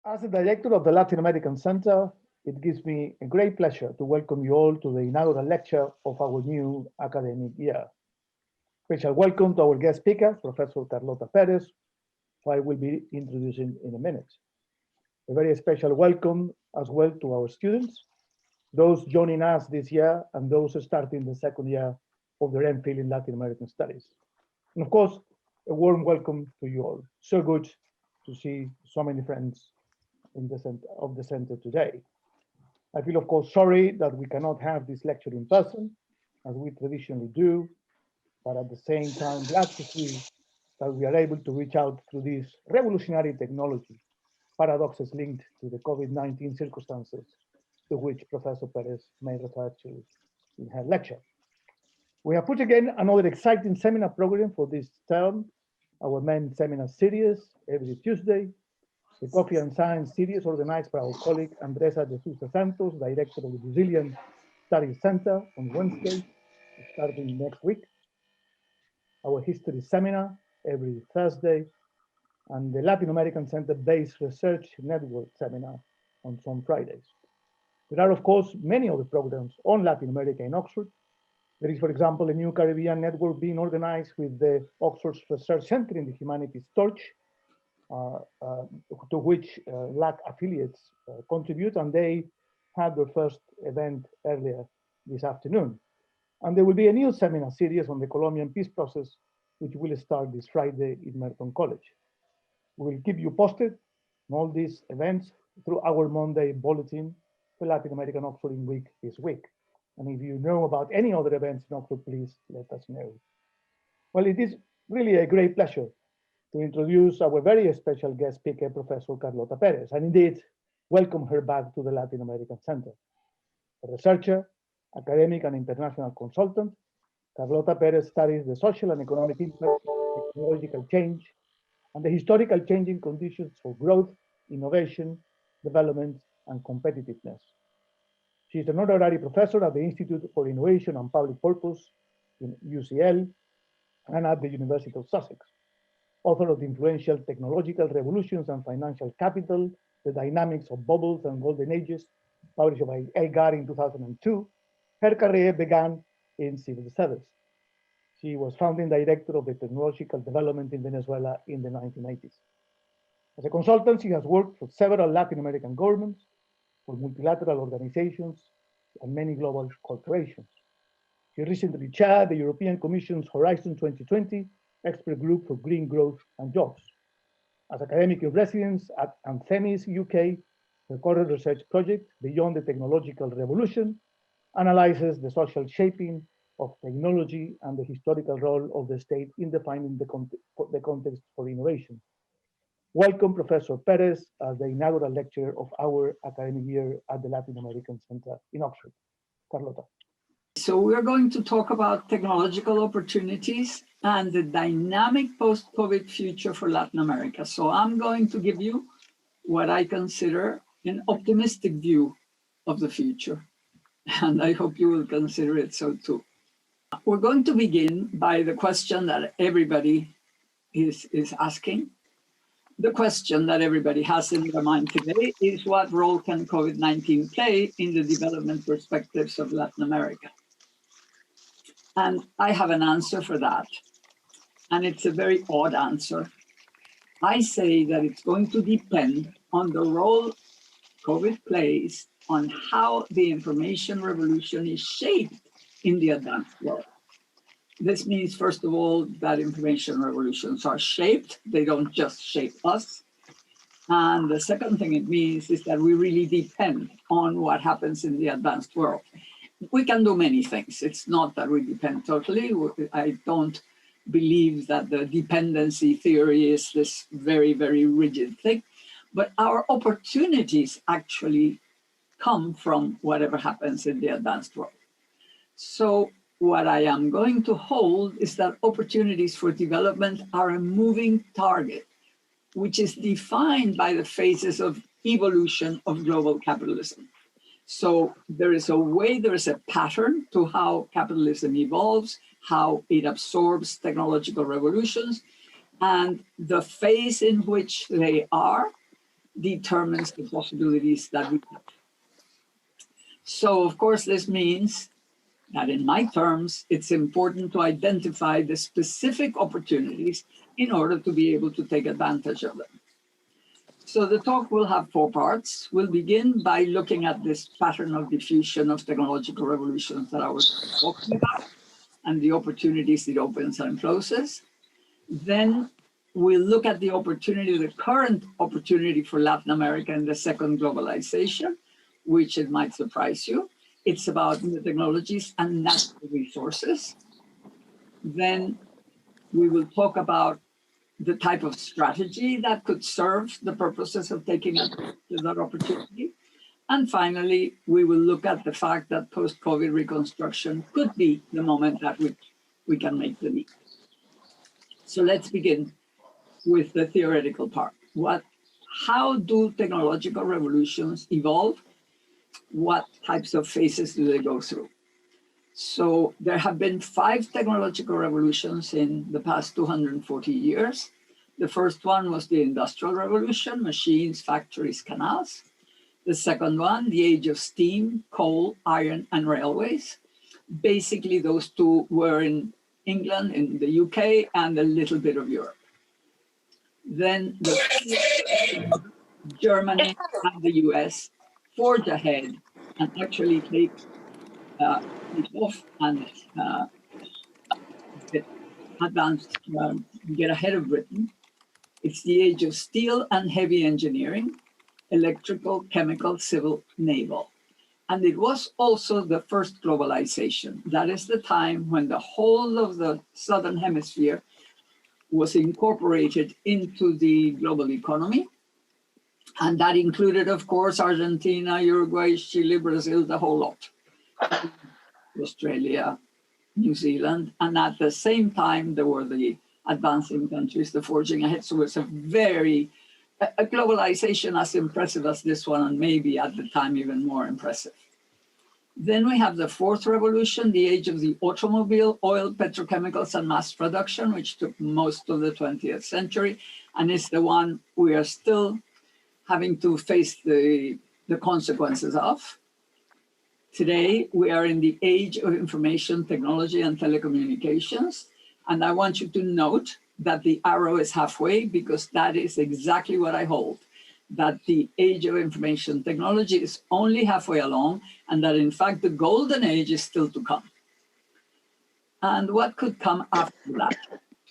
As the director of the Latin American Center, it gives me a great pleasure to welcome you all to the inaugural lecture of our new academic year. Special welcome to our guest speaker, Professor Carlotta Perez, who I will be introducing in a minute. A very special welcome as well to our students, those joining us this year and those starting the second year of their MPhil in Latin American Studies. And of course, a warm welcome to you all. So good to see so many friends in the center of the center today. I feel, of course, sorry that we cannot have this lecture in person, as we traditionally do, but at the same time, glad to see that we are able to reach out through this revolutionary technology, paradoxes linked to the COVID-19 circumstances, to which Professor Perez may refer to in her lecture. We have put again another exciting seminar program for this term, our main seminar series every Tuesday, the Coffee and Science series organized by our colleague Andresa de Sousa Santos, director of the Brazilian Studies Center, on Wednesday, starting next week. Our history seminar every Thursday, and the Latin American Center-based Research Network seminar on some Fridays. There are, of course, many other programs on Latin America in Oxford. There is, for example, a new Caribbean network being organized with the Oxford Research Center in the Humanities Torch, to which LAC affiliates contribute, and they had their first event earlier this afternoon. And there will be a new seminar series on the Colombian peace process, which will start this Friday in Merton College. We will keep you posted on all these events through our Monday bulletin, the Latin American Oxford in Week this week. And if you know about any other events in Oxford, please let us know. Well, it is really a great pleasure to introduce our very special guest speaker, Professor Carlotta Perez, and indeed, welcome her back to the Latin American Center. A researcher, academic, and international consultant, Carlotta Perez studies the social and economic impact of technological change and the historical changing conditions for growth, innovation, development, and competitiveness. She is an honorary professor at the Institute for Innovation and Public Purpose in UCL and at the University of Sussex. Author of the influential Technological Revolutions and Financial Capital, The Dynamics of Bubbles and Golden Ages, published by Elgar in 2002, her career began in civil service. She was founding director of the technological development in Venezuela in the 1980s. As a consultant, she has worked for several Latin American governments, for multilateral organizations, and many global corporations. She recently chaired the European Commission's Horizon 2020 expert group for green growth and jobs. As academic in residence at Anthemis, UK, her current research project, Beyond the Technological Revolution, analyzes the social shaping of technology and the historical role of the state in defining the context for innovation. Welcome, Professor Perez, as the inaugural lecturer of our academic year at the Latin American Center in Oxford. Carlota. So we're going to talk about technological opportunities and the dynamic post-COVID future for Latin America. So I'm going to give you what I consider an optimistic view of the future. And I hope you will consider it so too. We're going to begin by the question that everybody is asking. The question that everybody has in their mind today is, what role can COVID-19 play in the development perspectives of Latin America? And I have an answer for that. And it's a very odd answer. I say that it's going to depend on the role COVID plays on how the information revolution is shaped in the advanced world. This means, first of all, that information revolutions are shaped. They don't just shape us. And the second thing it means is that we really depend on what happens in the advanced world. We can do many things. It's not that we depend totally. I don't believe that the dependency theory is this very, very rigid thing. But our opportunities actually come from whatever happens in the advanced world. So what I am going to hold is that opportunities for development are a moving target, which is defined by the phases of evolution of global capitalism. So there is a pattern to how capitalism evolves, how it absorbs technological revolutions, and the phase in which they are determines the possibilities that we have. So, of course, this means that in my terms, it's important to identify the specific opportunities in order to be able to take advantage of them. So the talk will have 4 parts. We'll begin by looking at this pattern of diffusion of technological revolutions that I was talking about and the opportunities it opens and closes. Then we'll look at the opportunity, the current opportunity for Latin America in the second globalization, which it might surprise you. It's about new technologies and natural resources. Then we will talk about the type of strategy that could serve the purposes of taking advantage of that opportunity. And finally, we will look at the fact that post-COVID reconstruction could be the moment at which we can make the leap. So let's begin with the theoretical part. How do technological revolutions evolve? What types of phases do they go through? So there have been 5 technological revolutions in the past 240 years. The first one was the Industrial Revolution, machines, factories, canals. The second one, the age of steam, coal, iron, and railways. Basically, those 2 were in England, in the UK, and a little bit of Europe. Then Germany and the US forge ahead and actually take off and get ahead of Britain. It's the age of steel and heavy engineering, electrical, chemical, civil, naval. And it was also the first globalization. That is the time when the whole of the Southern Hemisphere was incorporated into the global economy. And that included, of course, Argentina, Uruguay, Chile, Brazil, the whole lot. Australia, New Zealand. And at the same time, there were the advancing countries, the forging ahead. So it's a globalization as impressive as this one, and maybe at the time even more impressive. Then we have the 4th revolution, the age of the automobile, oil, petrochemicals, and mass production, which took most of the 20th century, and is the one we are still having to face the consequences of. Today, we are in the age of information technology and telecommunications, and I want you to note that the arrow is halfway, because that is exactly what I hold, that the age of information technology is only halfway along, and that in fact the golden age is still to come. And what could come after that?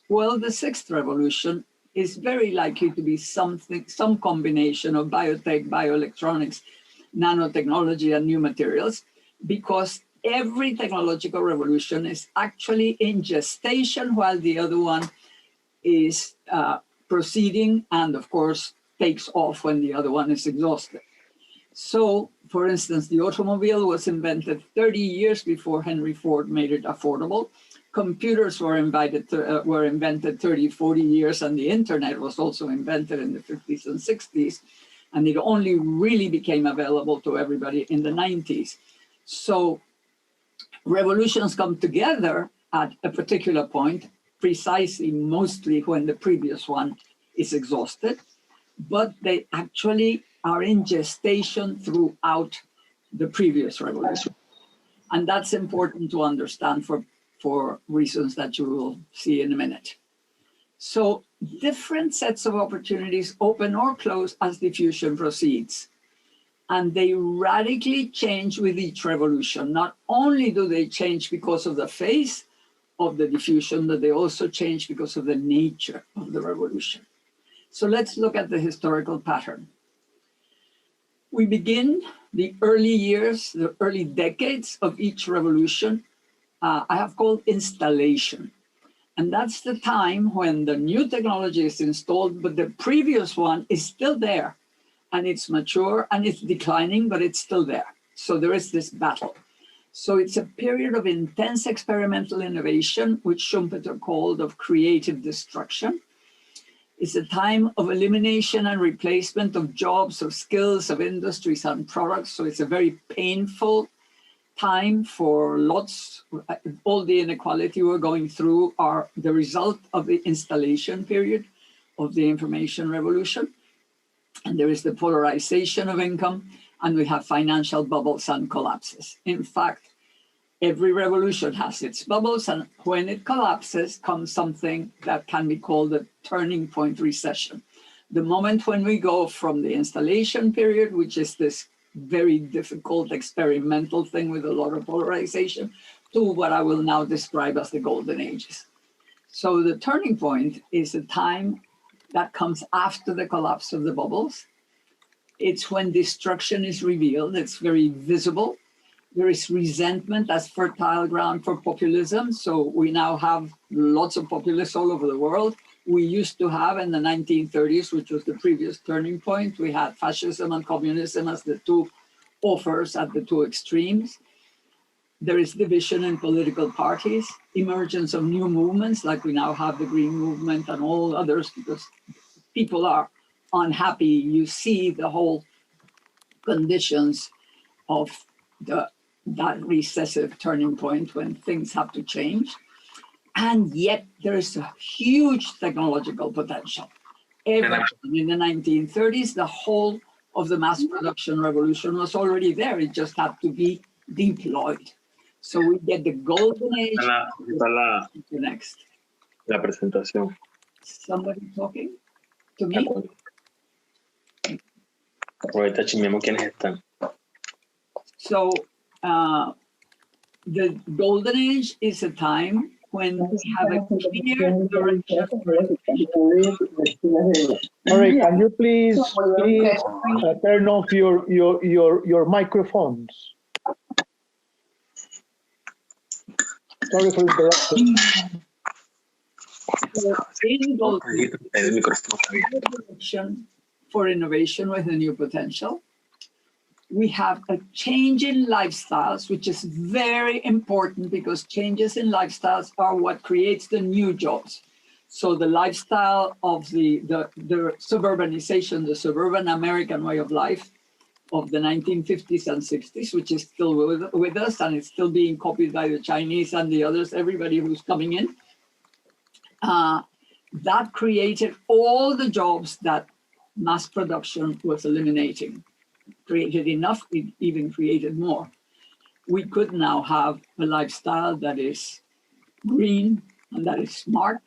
Well, the 6th revolution is very likely to be some combination of biotech, bioelectronics, nanotechnology, and new materials, because every technological revolution is actually in gestation while the other one is proceeding, and of course takes off when the other one is exhausted. So, for instance, the automobile was invented 30 years before Henry Ford made it affordable. Computers were invented 30, 40 years, and the internet was also invented in the 50s and 60s, and it only really became available to everybody in the 90s. So revolutions come together at a particular point, precisely mostly when the previous one is exhausted, but they actually are in gestation throughout the previous revolution. And that's important to understand for reasons that you will see in a minute. So different sets of opportunities open or close as diffusion proceeds. And they radically change with each revolution. Not only do they change because of the phase of the diffusion, but they also change because of the nature of the revolution. So let's look at the historical pattern. We begin the early years, the early decades of each revolution, I have called installation. And that's the time when the new technology is installed, but the previous one is still there. And it's mature and it's declining, but it's still there. So there is this battle. So it's a period of intense experimental innovation, which Schumpeter called of creative destruction. It's a time of elimination and replacement of jobs, of skills, of industries and products. So it's a very painful time for lots. All the inequality we're going through are the result of the installation period of the information revolution. And there is the polarization of income, and we have financial bubbles and collapses. In fact, every revolution has its bubbles, and when it collapses comes something that can be called a turning point recession. The moment when we go from the installation period, which is this very difficult experimental thing with a lot of polarization, to what I will now describe as the golden ages. So the turning point is a time that comes after the collapse of the bubbles. It's when destruction is revealed, it's very visible. There is resentment as fertile ground for populism. So we now have lots of populists all over the world. We used to have in the 1930s, which was the previous turning point, we had fascism and communism as the two offers at the two extremes. There is division in political parties, emergence of new movements, like we now have the Green Movement and all others, because people are unhappy. You see the whole conditions of that recessive turning point when things have to change. And yet there is a huge technological potential. In the 1930s, the whole of the mass production revolution was already there. It just had to be deployed. So we get the golden age. Next. La presentación. Somebody talking to me? Ahorita chismeamos quiénes están. So the golden age is a time when we have a clear direction. All right, can you please turn off your microphones? Sorry for interrupting. In direction for innovation with a new potential. We have a change in lifestyles, which is very important because changes in lifestyles are what creates the new jobs. So the lifestyle of the suburbanization, the suburban American way of life of the 1950s and 60s, which is still with us, and it's still being copied by the Chinese and the others, everybody who's coming in. That created all the jobs that mass production was eliminating. Created enough, it even created more. We could now have a lifestyle that is green, and that is smart,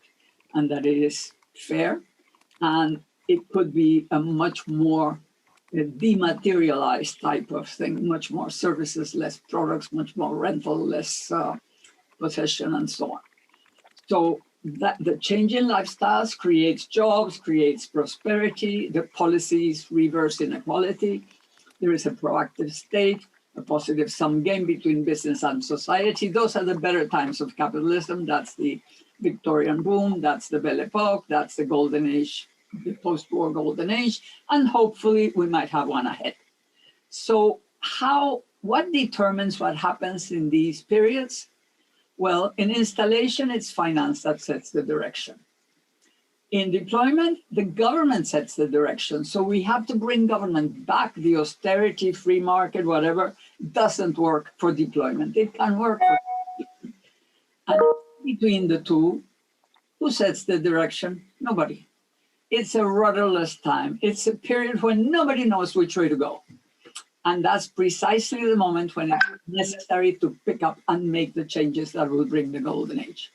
and that is fair, and it could be a much more dematerialized type of thing, much more services, less products, much more rental, less possession, and so on. So that the change in lifestyles creates jobs, creates prosperity, the policies reverse inequality. There is a proactive state, a positive sum game between business and society. Those are the better times of capitalism. That's the Victorian boom, that's the Belle Epoque, that's the golden age, the post-war golden age, and hopefully we might have one ahead. So what determines what happens in these periods? Well, in installation, it's finance that sets the direction. In deployment, the government sets the direction. So we have to bring government back. The austerity, free market, whatever, doesn't work for deployment. It can work for deployment. And between the two, who sets the direction? Nobody. It's a rudderless time. It's a period when nobody knows which way to go. And that's precisely the moment when it's necessary to pick up and make the changes that will bring the golden age.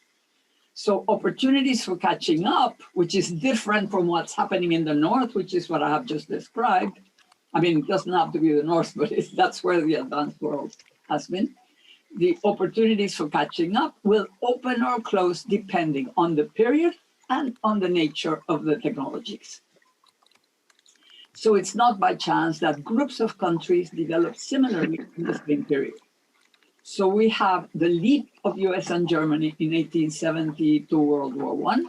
So opportunities for catching up, which is different from what's happening in the North, which is what I have just described. I mean, it doesn't have to be the North, but that's where the advanced world has been. The opportunities for catching up will open or close depending on the period and on the nature of the technologies. So it's not by chance that groups of countries develop similarly in the same period. So we have the leap of US and Germany in 1870 to World War I.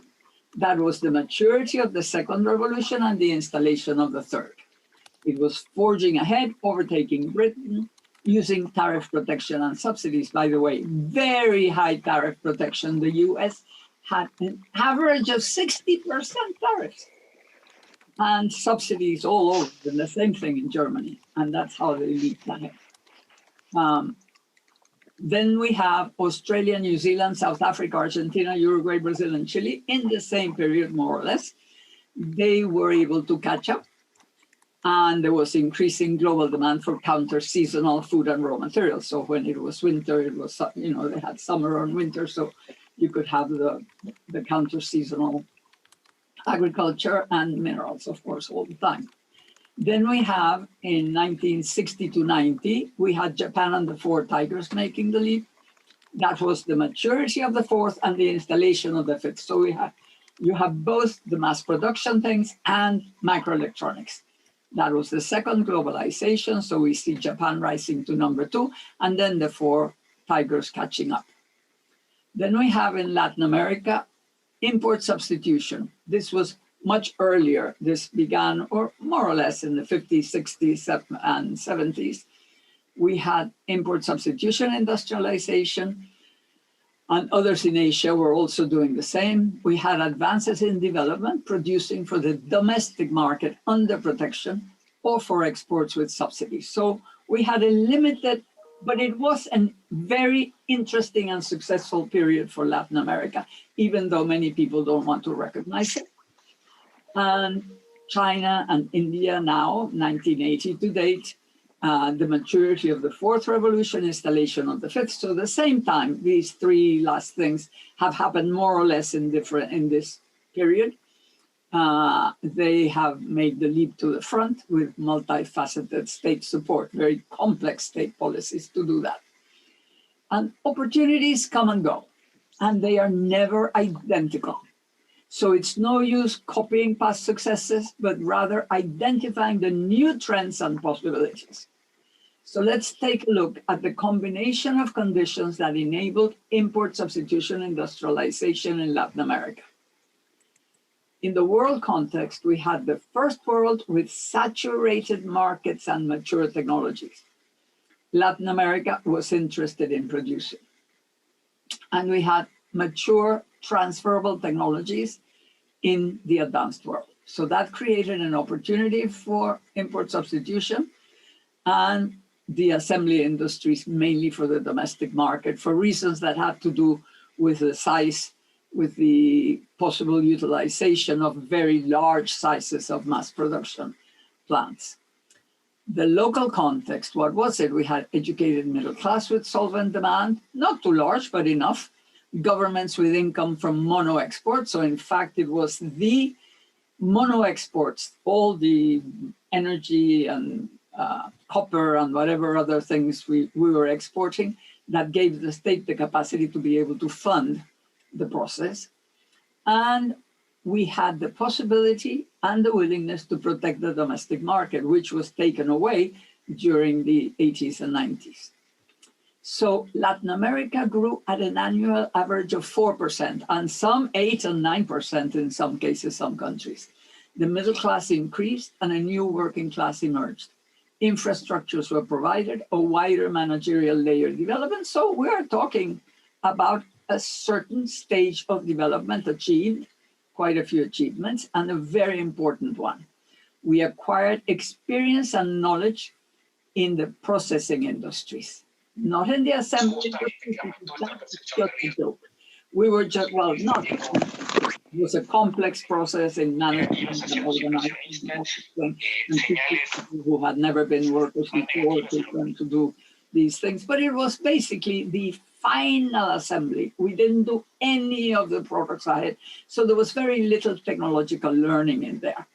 That was the maturity of the second revolution and the installation of the third. It was forging ahead, overtaking Britain, using tariff protection and subsidies. By the way, very high tariff protection. The US had an average of 60% tariffs. And subsidies all over, and the same thing in Germany. And that's how they leaped ahead. Then we have Australia, New Zealand, South Africa, Argentina, Uruguay, Brazil, and Chile in the same period, more or less. They were able to catch up. And there was increasing global demand for counter-seasonal food and raw materials. So when it was winter, it was, you know, they had summer and winter, so you could have the counter-seasonal agriculture and minerals, of course, all the time. Then we have in 1960 to 90, we had Japan and the four tigers making the leap. That was the maturity of the fourth and the installation of the fifth. So you have both the mass production things and microelectronics. That was the second globalization. So we see Japan rising to number 2, and then the four tigers catching up. Then we have in Latin America, import substitution. This was much earlier. This began, or more or less, in the 50s, 60s, and 70s. We had import substitution industrialization, and others in Asia were also doing the same. We had advances in development, producing for the domestic market under protection or for exports with subsidies. So we had a limited, but it was a very interesting and successful period for Latin America, even though many people don't want to recognize it. And China and India now, 1980 to date, the maturity of the fourth revolution, installation of the fifth. So at the same time, these three last things have happened more or less in this period. They have made the leap to the front with multifaceted state support, very complex state policies to do that. And opportunities come and go, and they are never identical. So it's no use copying past successes, but rather identifying the new trends and possibilities. So let's take a look at the combination of conditions that enabled import substitution industrialization in Latin America. In the world context, we had the first world with saturated markets and mature technologies. Latin America was interested in producing. And we had mature transferable technologies in the advanced world. So that created an opportunity for import substitution and the assembly industries, mainly for the domestic market, for reasons that have to do with the size, with the possible utilization of very large sizes of mass production plants. The local context, what was it? We had educated middle class with solvent demand, not too large, but enough. Governments with income from mono exports. So in fact, it was the mono exports, all the energy and copper and whatever other things we were exporting, that gave the state the capacity to be able to fund the process. And we had the possibility and the willingness to protect the domestic market, which was taken away during the 80s and 90s. So Latin America grew at an annual average of 4%, and some 8 and 9% in some cases, some countries. The middle class increased and a new working class emerged. Infrastructures were provided, a wider managerial layer development. So we're talking about a certain stage of development achieved, quite a few achievements, and a very important one. We acquired experience and knowledge in the processing industries, not in the assembly industries. We were just, well, not. It was a complex process in management and organizing, and people who had never been workers before to learn to do these things. But it was basically the final assembly. We didn't do any of the products ahead. So there was very little technological learning in there.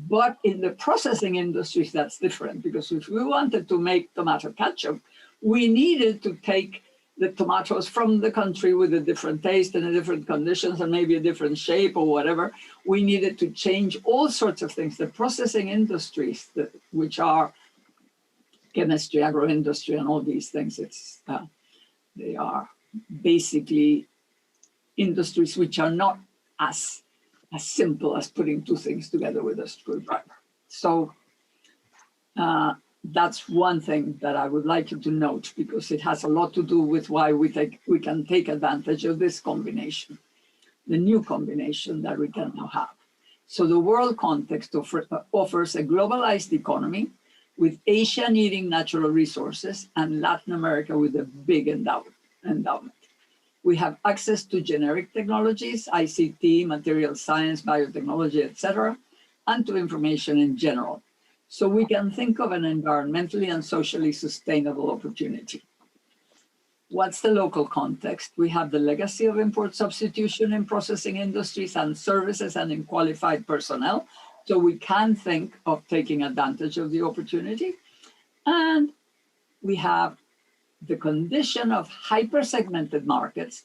But in the processing industries, that's different, because if we wanted to make tomato ketchup, we needed to take the tomatoes from the country with a different taste and a different conditions and maybe a different shape or whatever. We needed to change all sorts of things. The processing industries, which are chemistry, agroindustry, and all these things, they are basically industries which are not as simple as putting two things together with a screwdriver. So that's one thing that I would like you to note, because it has a lot to do with why we can take advantage of this combination, the new combination that we can now have. So the world context offers a globalized economy with Asia needing natural resources and Latin America with a big endowment. We have access to generic technologies, ICT, material science, biotechnology, etc., and to information in general. So we can think of an environmentally and socially sustainable opportunity. What's the local context? We have the legacy of import substitution in processing industries and services and in qualified personnel. So we can think of taking advantage of the opportunity. And we have the condition of hyper-segmented markets.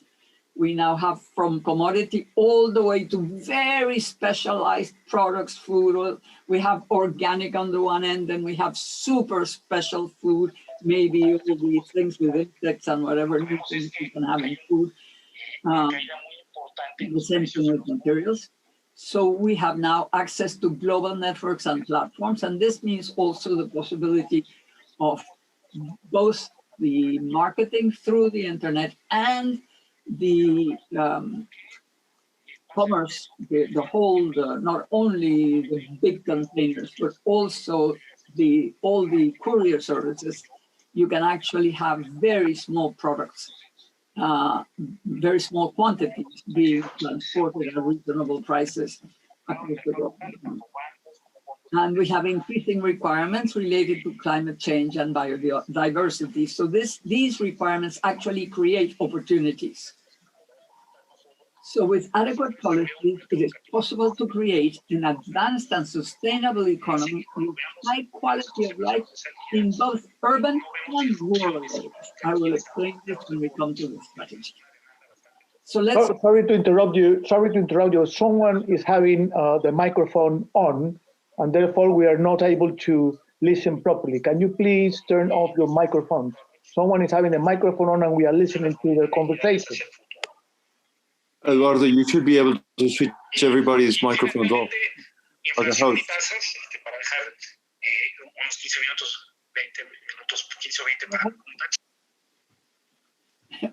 We now have from commodity all the way to very specialized products, food. We have organic on the one end, and we have super special food, maybe all these things with insects and whatever new things you can have in food. The same thing with materials. So we have now access to global networks and platforms, and this means also the possibility of both the marketing through the internet and the commerce, not only the big containers, but also all the courier services. You can actually have very small products, very small quantities being transported at reasonable prices across the globe. And we have increasing requirements related to climate change and biodiversity. So these requirements actually create opportunities. So with adequate policies, it is possible to create an advanced and sustainable economy with high quality of life in both urban and rural areas. I will explain this when we come to the strategy. So let's... Sorry to interrupt you. Someone is having the microphone on, and therefore we are not able to listen properly. Can you please turn off your microphone? Someone is having a microphone on and we are listening to the conversation. Eduardo, you should be able to switch everybody's microphones off. Like a host.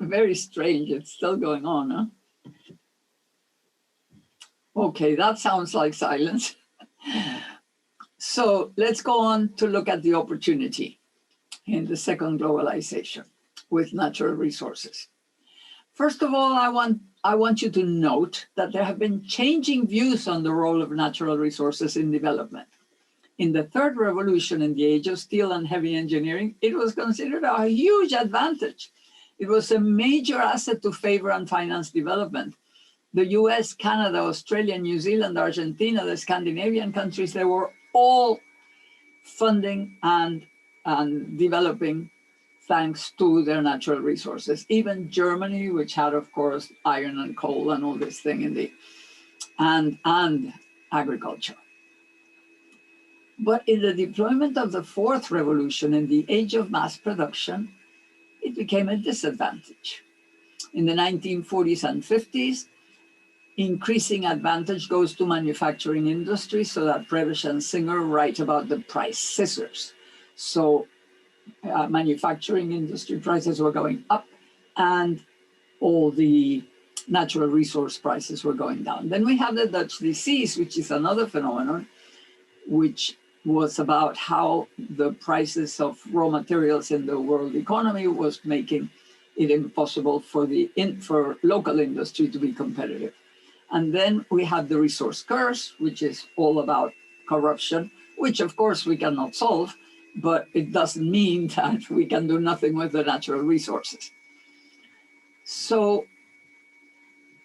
Very strange, it's still going on, huh? Okay, that sounds like silence. So let's go on to look at the opportunity in the second globalization with natural resources. First of all, I want you to note that there have been changing views on the role of natural resources in development. In the third revolution in the age of steel and heavy engineering, it was considered a huge advantage. It was a major asset to favor and finance development. The US, Canada, Australia, New Zealand, Argentina, the Scandinavian countries, they were all funding and developing thanks to their natural resources. Even Germany, which had, of course, iron and coal and all this thing in the, and agriculture. But in the deployment of the fourth revolution in the age of mass production, it became a disadvantage. In the 1940s and 50s, increasing advantage goes to manufacturing industry, so that Pérez and Singer write about the price scissors. So manufacturing industry prices were going up and all the natural resource prices were going down. Then we have the Dutch disease, which is another phenomenon, which was about how the prices of raw materials in the world economy was making it impossible for local industry to be competitive. And then we have the resource curse, which is all about corruption, which of course we cannot solve, but it doesn't mean that we can do nothing with the natural resources. So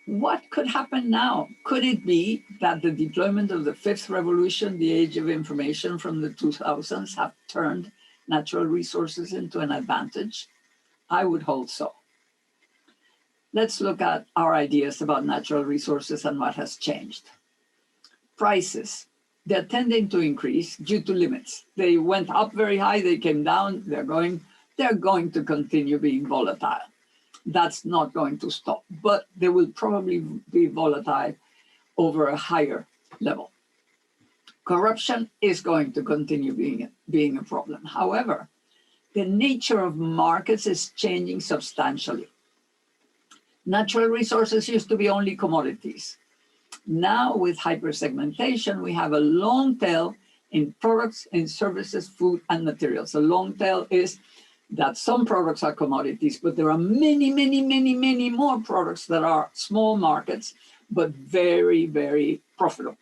what could happen now? Could it be that the deployment of the fifth revolution, the age of information from the 2000s, have turned natural resources into an advantage? I would hold so. Let's look at our ideas about natural resources and what has changed. Prices, they're tending to increase due to limits. They went up very high, they came down, they're going to continue being volatile. That's not going to stop, but they will probably be volatile over a higher level. Corruption is going to continue being a problem. However, the nature of markets is changing substantially. Natural resources used to be only commodities. Now with hypersegmentation, we have a long tail in products, in services, food, and materials. A long tail is that some products are commodities, but there are many, many, many, many more products that are small markets, but very, very profitable.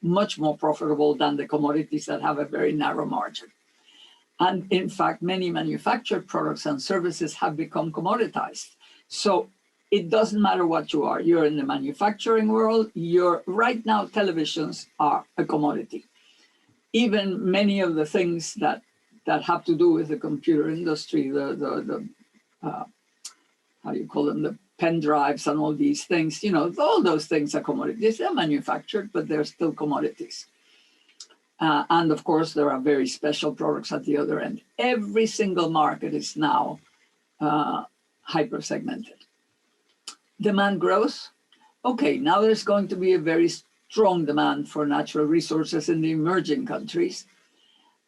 much more profitable than the commodities that have a very narrow margin. And in fact, many manufactured products and services have become commoditized. So it doesn't matter what you are. You're in the manufacturing world. Right now, televisions are a commodity. Even many of the things that have to do with the computer industry, how do you call them, the pen drives and all these things, all those things are commodities. They're manufactured, but they're still commodities. And of course, there are very special products at the other end. Every single market is now hyper-segmented. Demand grows. Okay, now there's going to be a very strong demand for natural resources in the emerging countries.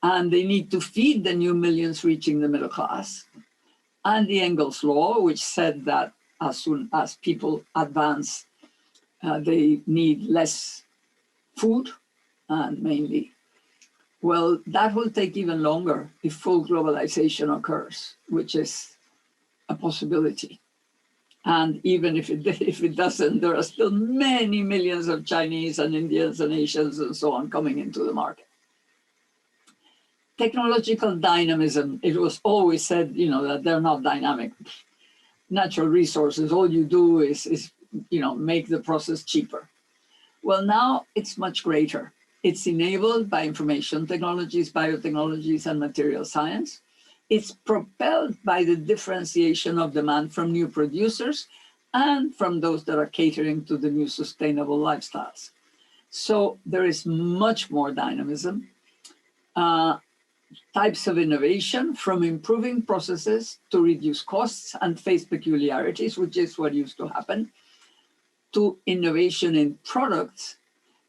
And they need to feed the new millions reaching the middle class. And the Engels law, which said that as soon as people advance, they need less food, and mainly. Well, that will take even longer if full globalization occurs, which is a possibility. And even if it doesn't, there are still many millions of Chinese and Indians and Asians and so on coming into the market. Technological dynamism, it was always said, that they're not dynamic. Natural resources, all you do is make the process cheaper. Well, now it's much greater. It's enabled by information technologies, biotechnologies, and material science. It's propelled by the differentiation of demand from new producers and from those that are catering to the new sustainable lifestyles. So there is much more dynamism. Types of innovation, from improving processes to reduce costs and face peculiarities, which is what used to happen, to innovation in products.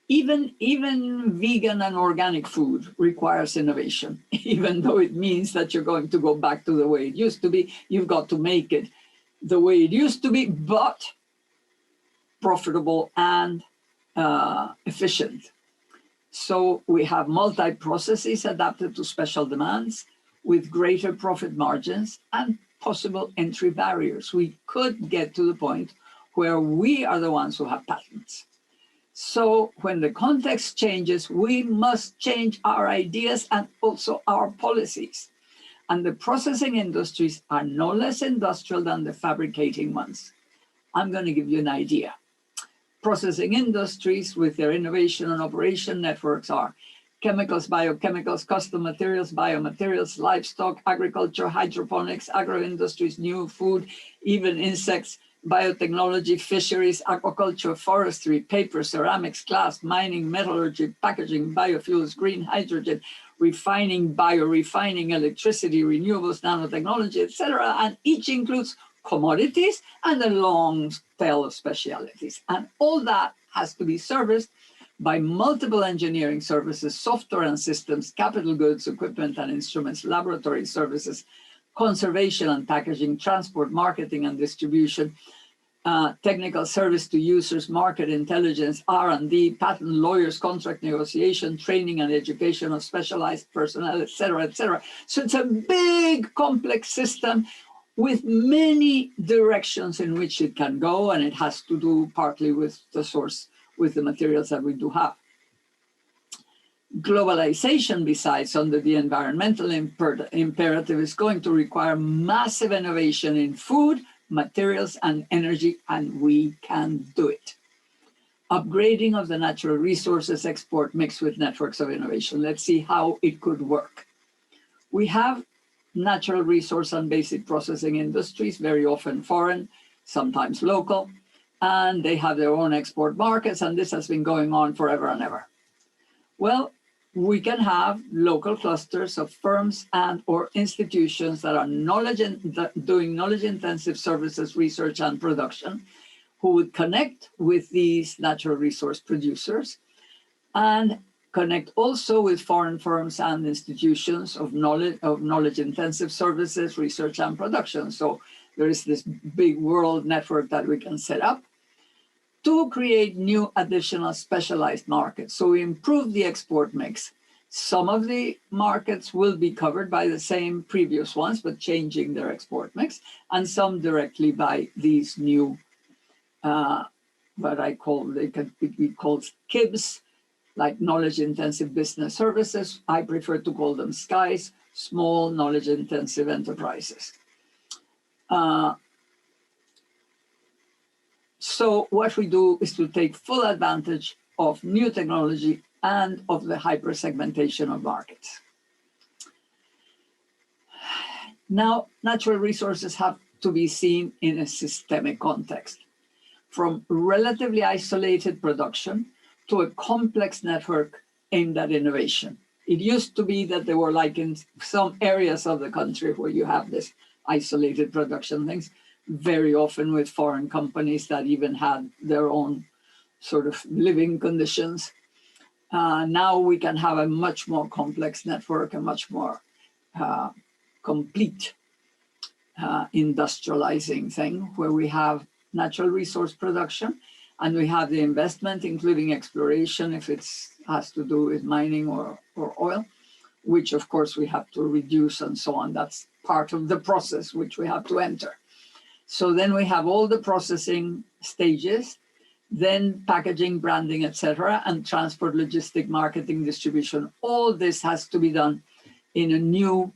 Even vegan and organic food requires innovation, even though it means that you're going to go back to the way it used to be. You've got to make it the way it used to be, but profitable and efficient. So we have multi-processes adapted to special demands with greater profit margins and possible entry barriers. We could get to the point where we are the ones who have patents. So when the context changes, we must change our ideas and also our policies. And the processing industries are no less industrial than the fabricating ones. I'm going to give you an idea. Processing industries with their innovation and operation networks are chemicals, biochemicals, custom materials, biomaterials, livestock, agriculture, hydroponics, agro-industries, new food, even insects, biotechnology, fisheries, aquaculture, forestry, paper, ceramics, glass, mining, metallurgy, packaging, biofuels, green hydrogen, refining, biorefining, electricity, renewables, nanotechnology, etc. And each includes commodities and a long tail of specialities. And all that has to be serviced by multiple engineering services, software and systems, capital goods, equipment and instruments, laboratory services, conservation and packaging, transport, marketing and distribution, technical service to users, market intelligence, R&D, patent lawyers, contract negotiation, training and education of specialized personnel, etc., etc. So it's a big, complex system with many directions in which it can go, and it has to do partly with the source, with the materials that we do have. Globalization, besides, under the environmental imperative, is going to require massive innovation in food, materials, and energy, and we can do it. Upgrading of the natural resources export mix with networks of innovation. Let's see how it could work. We have natural resource and basic processing industries, very often foreign, sometimes local, and they have their own export markets, and this has been going on forever and ever. Well, we can have local clusters of firms and or institutions that are doing knowledge-intensive services, research and production, who would connect with these natural resource producers and connect also with foreign firms and institutions of knowledge-intensive services, research and production. So there is this big world network that we can set up to create new additional specialized markets. So we improve the export mix. Some of the markets will be covered by the same previous ones, but changing their export mix, and some directly by these new, what I call, they can be called KIBs, like knowledge-intensive business services. I prefer to call them SKIES, small knowledge-intensive enterprises. So what we do is to take full advantage of new technology and of the hyper-segmentation of markets. Now, natural resources have to be seen in a systemic context, from relatively isolated production to a complex network aimed at innovation. It used to be that they were like in some areas of the country where you have this isolated production things, very often with foreign companies that even had their own sort of living conditions. Now we can have a much more complex network, a much more complete industrializing thing, where we have natural resource production and we have the investment, including exploration, if it has to do with mining or oil, which of course we have to reduce and so on. That's part of the process which we have to enter. So then we have all the processing stages, then packaging, branding, etc., and transport, logistic, marketing, distribution. All this has to be done in a new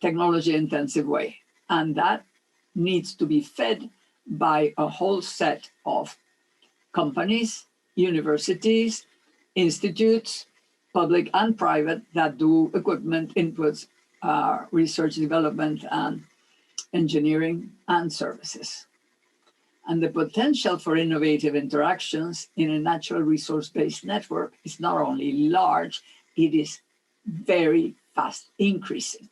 technology-intensive way. And that needs to be fed by a whole set of companies, universities, institutes, public and private, that do equipment, inputs, research, development, and engineering and services. And the potential for innovative interactions in a natural resource-based network is not only large, it is very fast increasing.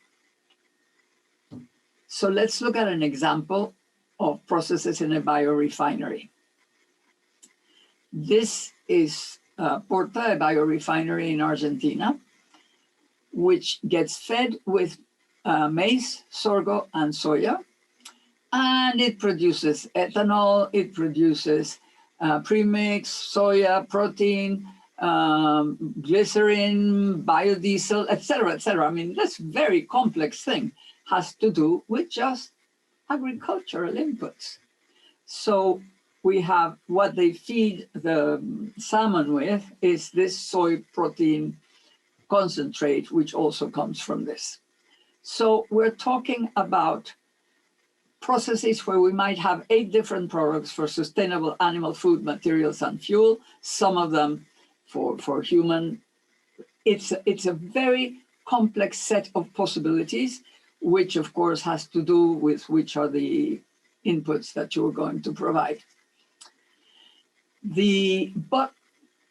So let's look at an example of processes in a biorefinery. This is Porta, a biorefinery in Argentina, which gets fed with maize, sorgo, and soya. And it produces ethanol, it produces premix, soya, protein, glycerin, biodiesel, etc., etc. I mean, this very complex thing has to do with just agricultural inputs. So we have what they feed the salmon with is this soy protein concentrate, which also comes from this. So we're talking about processes where we might have 8 different products for sustainable animal food, materials, and fuel, some of them for human. It's a very complex set of possibilities, which of course has to do with which are the inputs that you're going to provide. But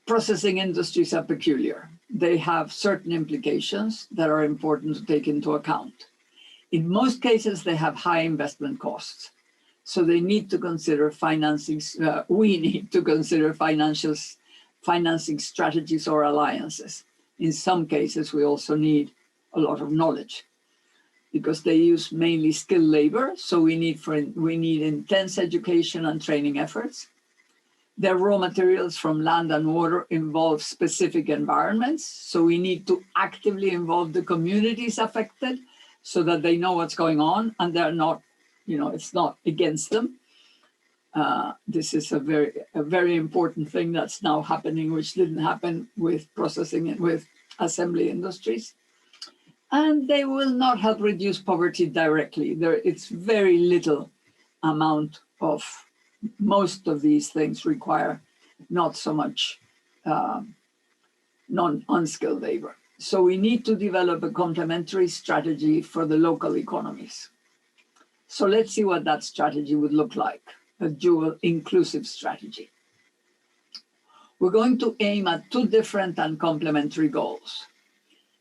processing industries are peculiar. They have certain implications that are important to take into account. In most cases, they have high investment costs. So they need to consider financing, we need to consider financing strategies or alliances. In some cases, we also need a lot of knowledge because they use mainly skilled labor. So we need intense education and training efforts. Their raw materials from land and water involve specific environments. So we need to actively involve the communities affected so that they know what's going on and they're not, it's not against them. This is a very important thing that's now happening, which didn't happen with processing and with assembly industries. And they will not help reduce poverty directly. It's very little amount of, most of these things require not so much unskilled labor. So we need to develop a complementary strategy for the local economies. So let's see what that strategy would look like, a dual inclusive strategy. We're going to aim at 2 different and complementary goals: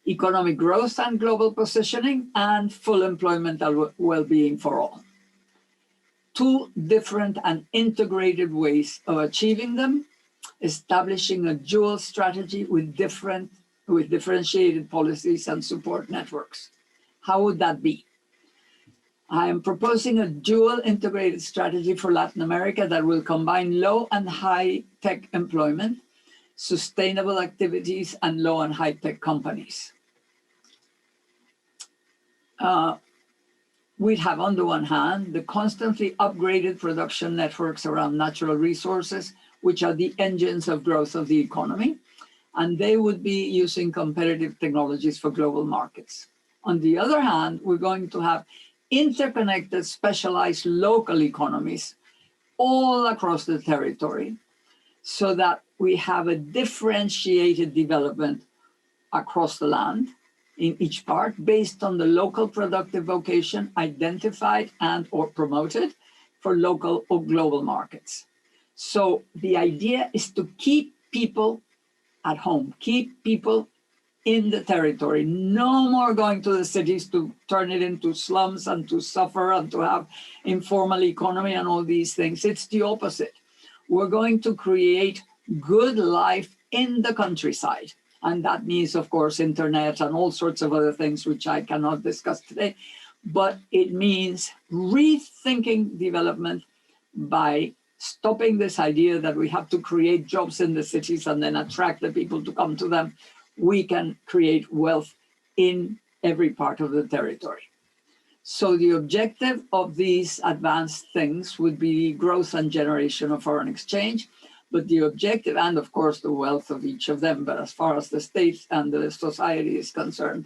economic growth and global positioning, and full employment and well-being for all. 2 different and integrated ways of achieving them, establishing a dual strategy with differentiated policies and support networks. How would that be? I am proposing a dual integrated strategy for Latin America that will combine low and high tech employment, sustainable activities, and low and high tech companies. We'd have, on the one hand, the constantly upgraded production networks around natural resources, which are the engines of growth of the economy. and they would be using competitive technologies for global markets. On the other hand, we're going to have interconnected, specialized local economies all across the territory, so that we have a differentiated development across the land in each part based on the local productive vocation identified and or promoted for local or global markets. So the idea is to keep people at home, keep people in the territory, no more going to the cities to turn it into slums and to suffer and to have informal economy and all these things. It's the opposite. We're going to create good life in the countryside. And that means, of course, internet and all sorts of other things, which I cannot discuss today. But it means rethinking development by stopping this idea that we have to create jobs in the cities and then attract the people to come to them. We can create wealth in every part of the territory. So the objective of these advanced things would be growth and generation of foreign exchange, but the objective, and of course the wealth of each of them, but as far as the state and the society is concerned,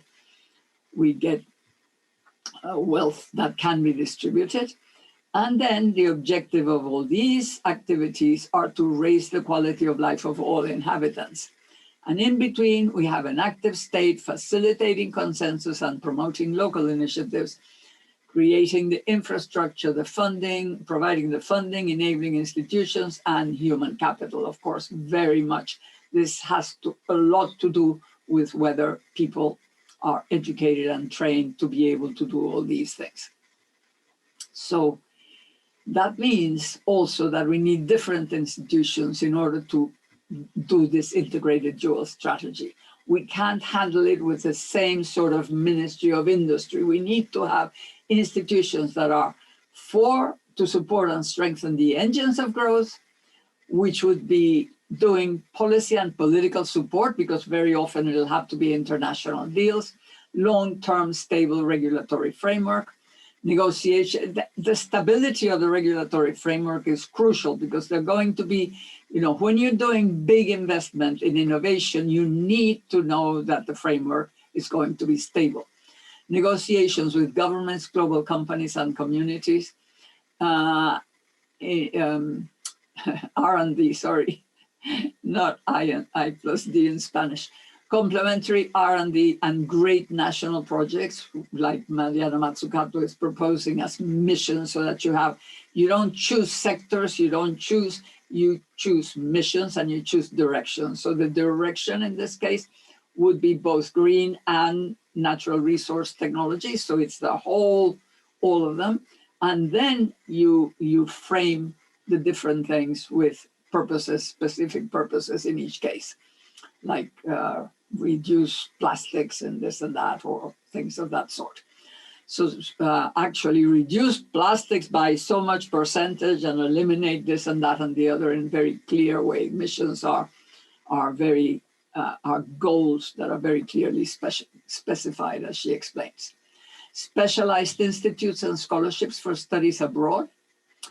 we get wealth that can be distributed. And then the objective of all these activities are to raise the quality of life of all inhabitants. And in between, we have an active state facilitating consensus and promoting local initiatives, creating the infrastructure, the funding, providing the funding, enabling institutions, and human capital, of course, very much. This has a lot to do with whether people are educated and trained to be able to do all these things. So that means also that we need different institutions in order to do this integrated dual strategy. We can't handle it with the same sort of Ministry of Industry. We need to have institutions that are to support and strengthen the engines of growth, which would be doing policy and political support, because very often it'll have to be international deals, long-term stable regulatory framework, negotiation. The stability of the regulatory framework is crucial, because they're going to be, when you're doing big investment in innovation, you need to know that the framework is going to be stable. Negotiations with governments, global companies, and communities. R&D, sorry, not I plus D in Spanish. Complementary R&D and great national projects, like Mariana Mazzucato is proposing as missions, so that you don't choose sectors, you choose missions and you choose direction. So the direction in this case would be both green and natural resource technology. So it's the all of them. And then you frame the different things with purposes, specific purposes in each case, like reduce plastics and this and that, or things of that sort. So actually reduce plastics by so much percentage and eliminate this and that and the other in very clear way. Missions are goals that are very clearly specified, as she explains. Specialized institutes and scholarships for studies abroad.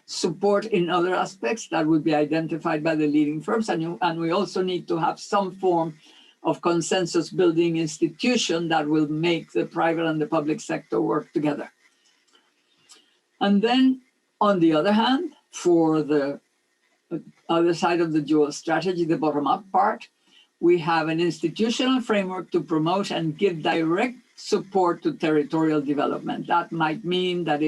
Support in other aspects that would be identified by the leading firms. And we also need to have some form of consensus building institution that will make the private and the public sector work together. And then on the other hand, for the other side of the dual strategy, the bottom-up part, we have an institutional framework to promote and give direct support to territorial development. That might mean that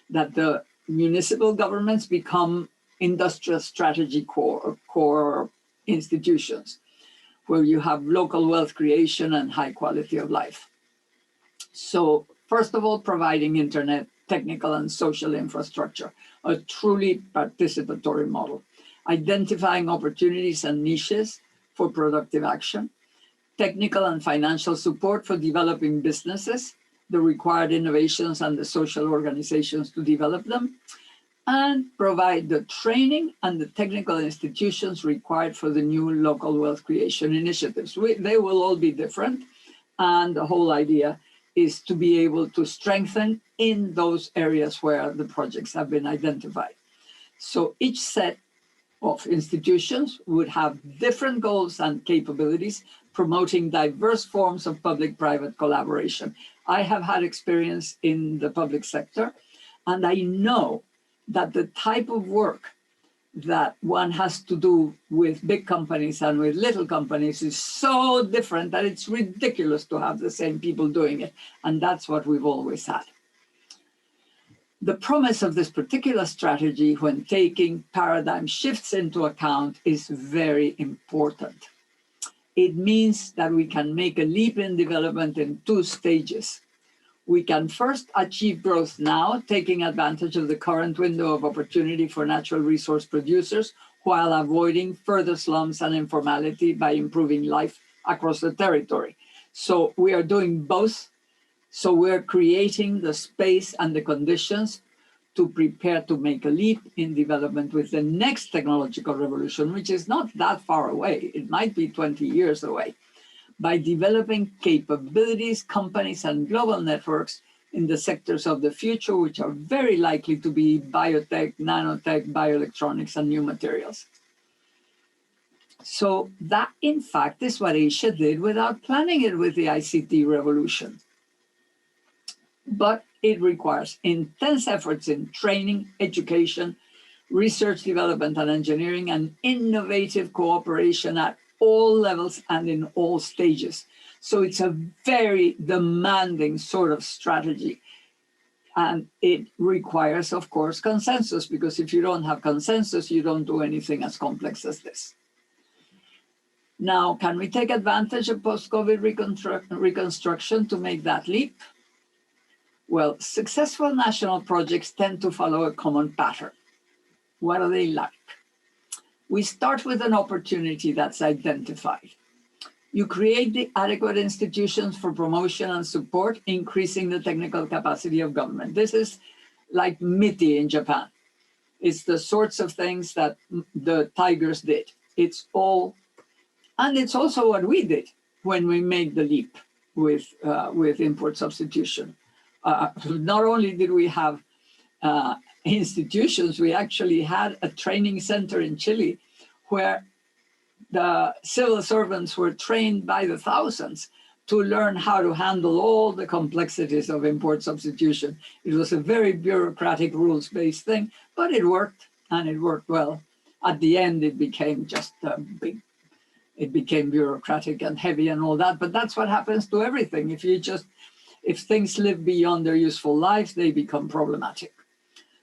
that the municipal governments become industrial strategy core institutions, where you have local wealth creation and high quality of life. So first of all, providing internet, technical and social infrastructure, a truly participatory model, identifying opportunities and niches for productive action, technical and financial support for developing businesses, the required innovations and the social organizations to develop them, and provide the training and the technical institutions required for the new local wealth creation initiatives. They will all be different, and the whole idea is to be able to strengthen in those areas where the projects have been identified. So each set of institutions would have different goals and capabilities, promoting diverse forms of public-private collaboration. I have had experience in the public sector, and I know that the type of work that one has to do with big companies and with little companies is so different that it's ridiculous to have the same people doing it. And that's what we've always had. The promise of this particular strategy, when taking paradigm shifts into account, is very important. It means that we can make a leap in development in 2 stages. We can first achieve growth now, taking advantage of the current window of opportunity for natural resource producers while avoiding further slums and informality by improving life across the territory. So we are doing both. So we're creating the space and the conditions to prepare to make a leap in development with the next technological revolution, which is not that far away. It might be 20 years away, by developing capabilities, companies, and global networks in the sectors of the future, which are very likely to be biotech, nanotech, bioelectronics, and new materials. So that, in fact, is what Asia did without planning it with the ICT revolution. But it requires intense efforts in training, education, research, development, and engineering, and innovative cooperation at all levels and in all stages. So it's a very demanding sort of strategy. And it requires, of course, consensus, because if you don't have consensus, you don't do anything as complex as this. Now, can we take advantage of post-COVID reconstruction to make that leap? Well, successful national projects tend to follow a common pattern. What are they like? We start with an opportunity that's identified. You create the adequate institutions for promotion and support, increasing the technical capacity of government. This is like MITI in Japan. It's the sorts of things that the Tigers did. It's all, and it's also what we did when we made the leap with import substitution. Not only did we have institutions, we actually had a training center in Chile where the civil servants were trained by the thousands to learn how to handle all the complexities of import substitution. It was a very bureaucratic, rules-based thing, but it worked, and it worked well. At the end, it became just it became bureaucratic and heavy and all that, but that's what happens to everything. If things live beyond their useful lives, they become problematic.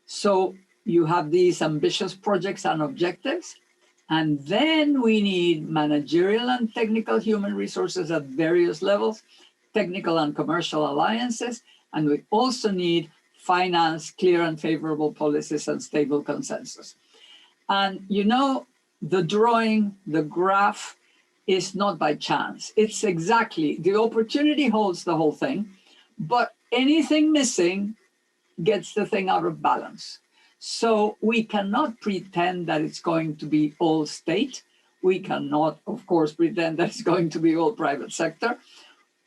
So you have these ambitious projects and objectives, and then we need managerial and technical human resources at various levels, technical and commercial alliances, and we also need finance, clear and favorable policies, and stable consensus. And you know, the drawing, the graph is not by chance. It's exactly, the opportunity holds the whole thing, but anything missing gets the thing out of balance. So we cannot pretend that it's going to be all state. We cannot, of course, pretend that it's going to be all private sector.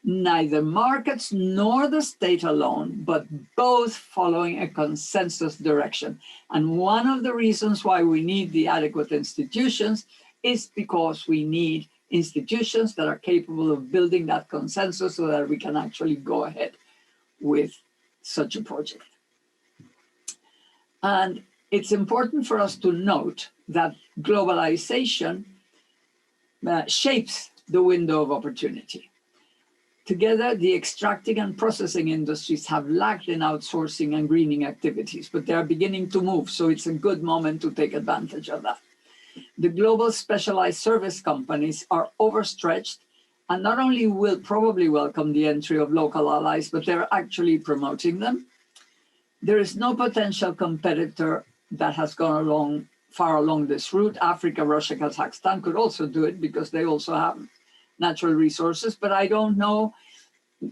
Neither markets nor the state alone, but both following a consensus direction. And one of the reasons why we need the adequate institutions is because we need institutions that are capable of building that consensus so that we can actually go ahead with such a project. And it's important for us to note that globalization shapes the window of opportunity. Together, the extracting and processing industries have lagged in outsourcing and greening activities, but they are beginning to move, so it's a good moment to take advantage of that. The global specialized service companies are overstretched and not only will probably welcome the entry of local allies, but they're actually promoting them. There is no potential competitor that has gone far along this route. Africa, Russia, Kazakhstan could also do it because they also have natural resources, but I don't know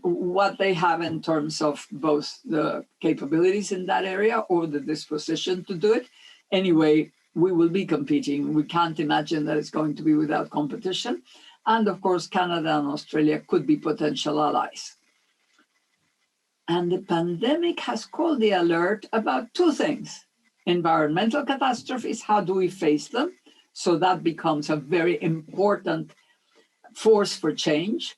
what they have in terms of both the capabilities in that area or the disposition to do it. Anyway, we will be competing. We can't imagine that it's going to be without competition. And of course, Canada and Australia could be potential allies. And the pandemic has called the alert about 2 things. Environmental catastrophes, how do we face them? So that becomes a very important force for change,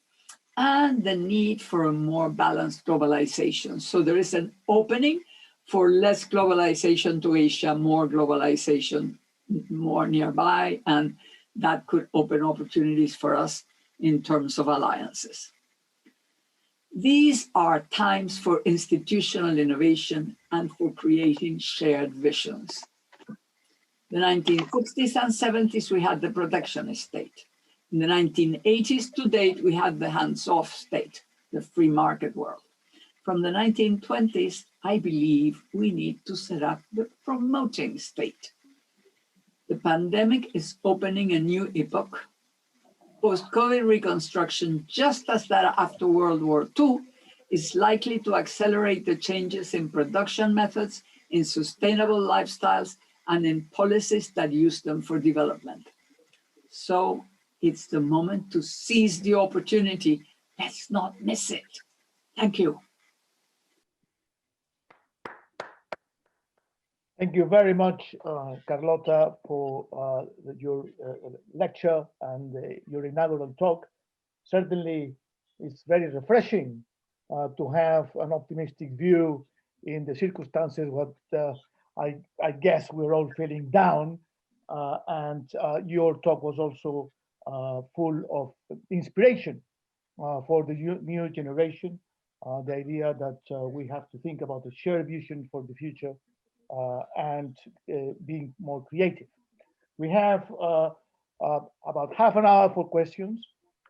and the need for a more balanced globalization. So there is an opening for less globalization to Asia, more globalization more nearby, and that could open opportunities for us in terms of alliances. These are times for institutional innovation and for creating shared visions. The 1960s and 70s, we had the protectionist state. In the 1980s to date, we had the hands-off state, the free market world. From the 1920s, I believe we need to set up the promoting state. The pandemic is opening a new epoch. Post-COVID reconstruction, just as that after World War II, is likely to accelerate the changes in production methods, in sustainable lifestyles, and in policies that use them for development. So it's the moment to seize the opportunity. Let's not miss it. Thank you. Thank you very much, Carlota, for your lecture and your inaugural talk. Certainly, it's very refreshing to have an optimistic view in the circumstances what I guess we're all feeling down. And your talk was also full of inspiration for the new generation. The idea that we have to think about a shared vision for the future and being more creative. We have about half an hour for questions.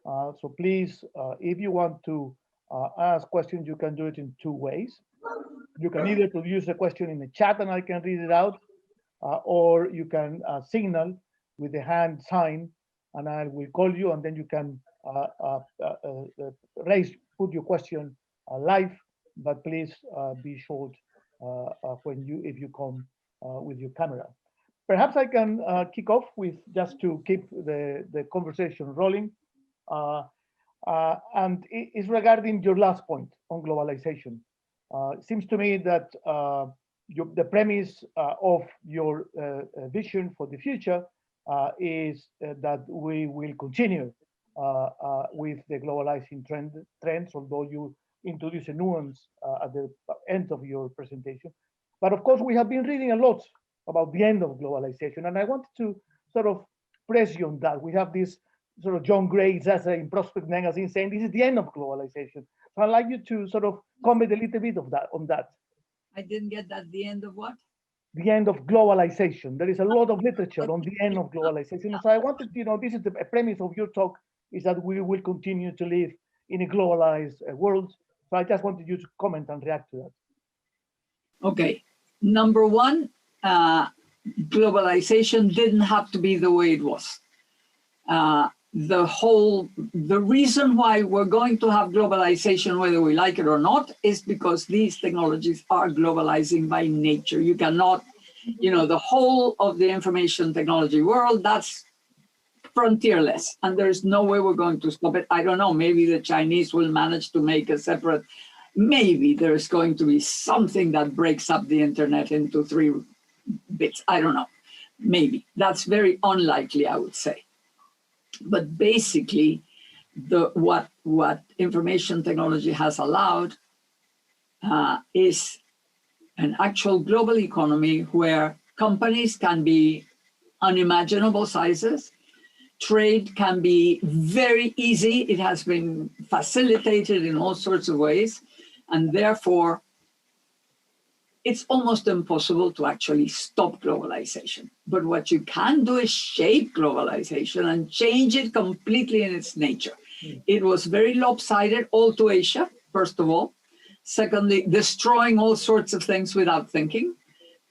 So please, if you want to ask questions, you can do it in two ways. You can either produce a question in the chat and I can read it out, or you can signal with the hand sign and I will call you, and then you can put your question live, but please be short if you come with your camera. Perhaps I can kick off with just to keep the conversation rolling. And it's regarding your last point on globalization. It seems to me that the premise of your vision for the future is that we will continue with the globalizing trends, although you introduce a nuance at the end of your presentation. But of course, we have been reading a lot about the end of globalization, and I wanted to sort of press you on that. We have this sort of John Gray essay in Prospect magazine saying this is the end of globalization. So I'd like you to sort of comment a little bit on that. I didn't get that. The end of what? The end of globalization. There is a lot of literature on the end of globalization. So I wanted, this is the premise of your talk, is that we will continue to live in a globalized world. So I just wanted you to comment and react to that. Okay. Number one, globalization didn't have to be the way it was. The reason why we're going to have globalization, whether we like it or not, is because these technologies are globalizing by nature. You cannot, the whole of the information technology world, that's frontierless, and there's no way we're going to stop it. I don't know, maybe the Chinese will manage to make a separate, maybe there's going to be something that breaks up the internet into 3 bits. I don't know, maybe. That's very unlikely, I would say. But basically, what information technology has allowed is an actual global economy where companies can be unimaginable sizes, trade can be very easy, it has been facilitated in all sorts of ways, and therefore it's almost impossible to actually stop globalization. But what you can do is shape globalization and change it completely in its nature. It was very lopsided all to Asia, first of all. Secondly, destroying all sorts of things without thinking,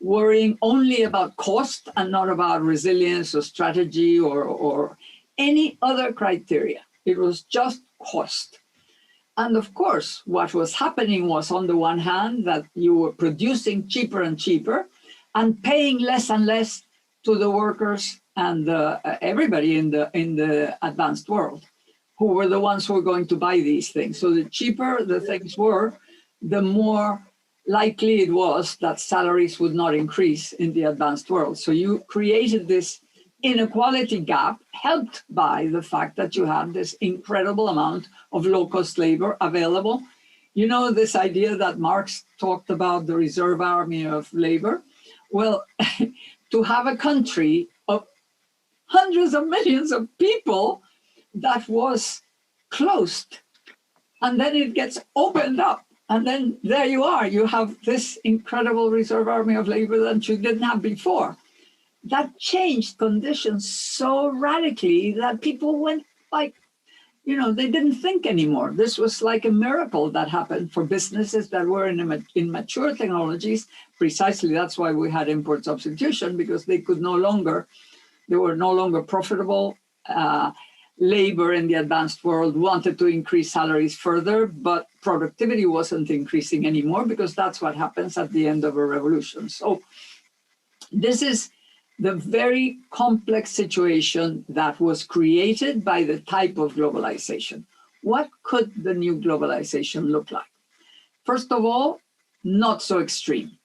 worrying only about cost and not about resilience or strategy or any other criteria. It was just cost. And of course, what was happening was, on the one hand, that you were producing cheaper and cheaper and paying less and less to the workers and everybody in the advanced world, who were the ones who were going to buy these things. So the cheaper the things were, the more likely it was that salaries would not increase in the advanced world. So you created this inequality gap helped by the fact that you have this incredible amount of low-cost labor available. You know, this idea that Marx talked about, the reserve army of labor. Well, to have a country of hundreds of millions of people that was closed, and then it gets opened up, and then there you are. You have this incredible reserve army of labor that you didn't have before. That changed conditions so radically that people went like, you know, they didn't think anymore. This was like a miracle that happened for businesses that were in mature technologies. Precisely, that's why we had import substitution, because they were no longer profitable. Labor in the advanced world wanted to increase salaries further, but productivity wasn't increasing anymore, because that's what happens at the end of a revolution. So this is the very complex situation that was created by the type of globalization. What could the new globalization look like? First of all, not so extreme,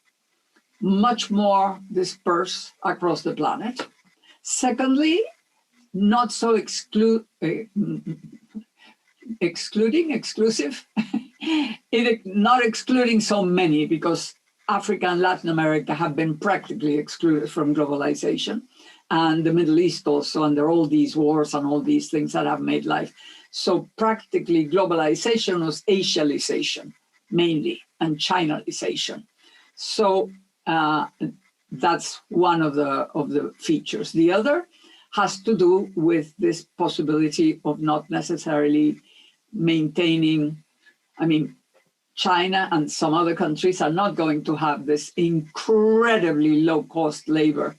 much more dispersed across the planet. Secondly, not so exclusive, not excluding so many, because Africa and Latin America have been practically excluded from globalization, and the Middle East also, under all these wars and all these things that have made life. So practically globalization was Asialization mainly, and Chinalization. So that's one of the features. The other has to do with this possibility of not necessarily maintaining, I mean, China and some other countries are not going to have this incredibly low-cost labor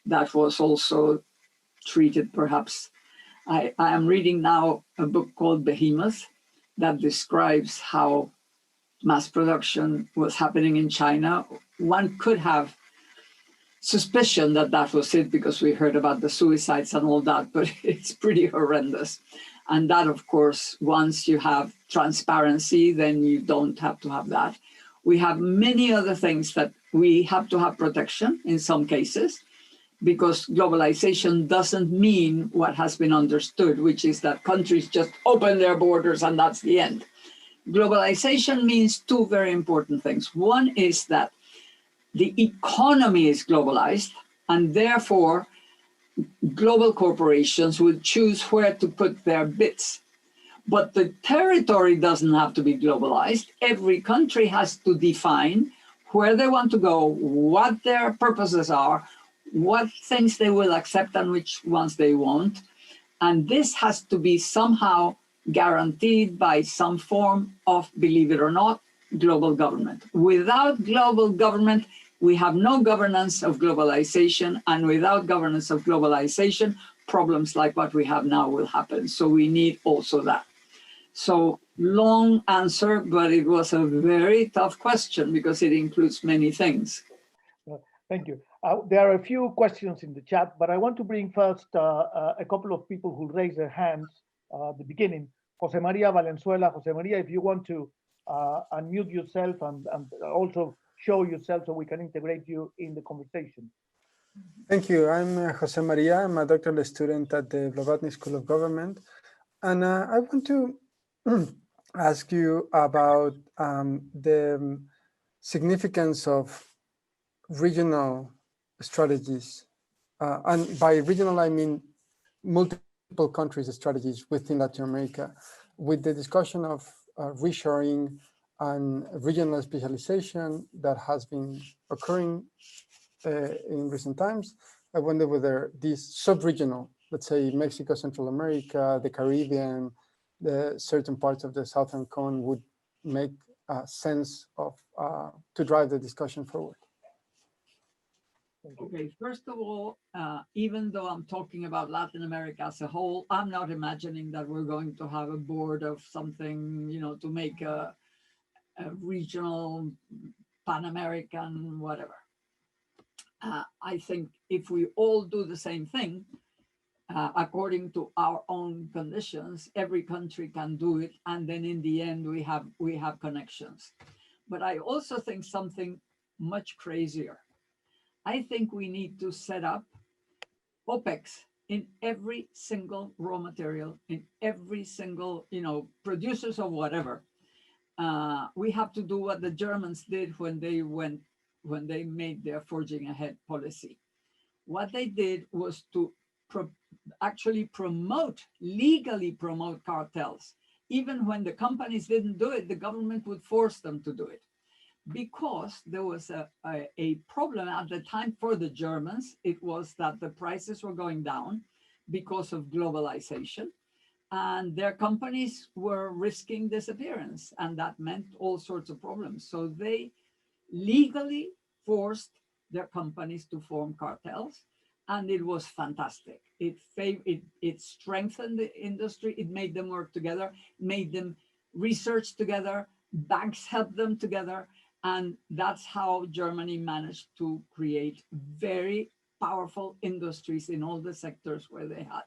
that was also treated, perhaps. I am reading now a book called Behemoth that describes how mass production was happening in China. One could have suspicion that that was it, because we heard about the suicides and all that, but it's pretty horrendous. And that, of course, once you have transparency, then you don't have to have that. We have many other things that we have to have protection in some cases, because globalization doesn't mean what has been understood, which is that countries just open their borders and that's the end. Globalization means two very important things. One is that the economy is globalized, and therefore global corporations will choose where to put their bits. But the territory doesn't have to be globalized. Every country has to define where they want to go, what their purposes are, what things they will accept and which ones they won't. And this has to be somehow guaranteed by some form of, believe it or not, global government. Without global government, we have no governance of globalization, and without governance of globalization, problems like what we have now will happen. So we need also that. So long answer, but it was a very tough question because it includes many things. Thank you. There are a few questions in the chat, but I want to bring first a couple of people who raised their hands at the beginning. Jose Maria Valenzuela. Jose Maria, if you want to unmute yourself and also show yourself so we can integrate you in the conversation. Thank you. I'm Jose Maria. I'm a doctoral student at the Blavatny School of Government. And I want to ask you about the significance of regional strategies. And by regional, I mean multiple countries' strategies within Latin America, with the discussion of reshoring and regional specialization that has been occurring in recent times. I wonder whether these sub-regional, let's say Mexico, Central America, the Caribbean, the certain parts of the Southern Cone would make sense of to drive the discussion forward. Okay, first of all, even though I'm talking about Latin America as a whole, I'm not imagining that we're going to have a board of something, you know, to make a regional, Pan-American, whatever. I think if we all do the same thing, according to our own conditions, every country can do it, and then in the end we have connections. But I also think something much crazier. I think we need to set up OPECs in every single raw material, in every single, producers of whatever. We have to do what the Germans did when they made their forging ahead policy. What they did was to actually legally promote cartels. Even when the companies didn't do it, the government would force them to do it. Because there was a problem at the time for the Germans. It was that the prices were going down because of globalization, and their companies were risking disappearance, and that meant all sorts of problems. So they legally forced their companies to form cartels, and it was fantastic. It strengthened the industry. It made them work together, made them research together, banks helped them together. And that's how Germany managed to create very powerful industries in all the sectors where they had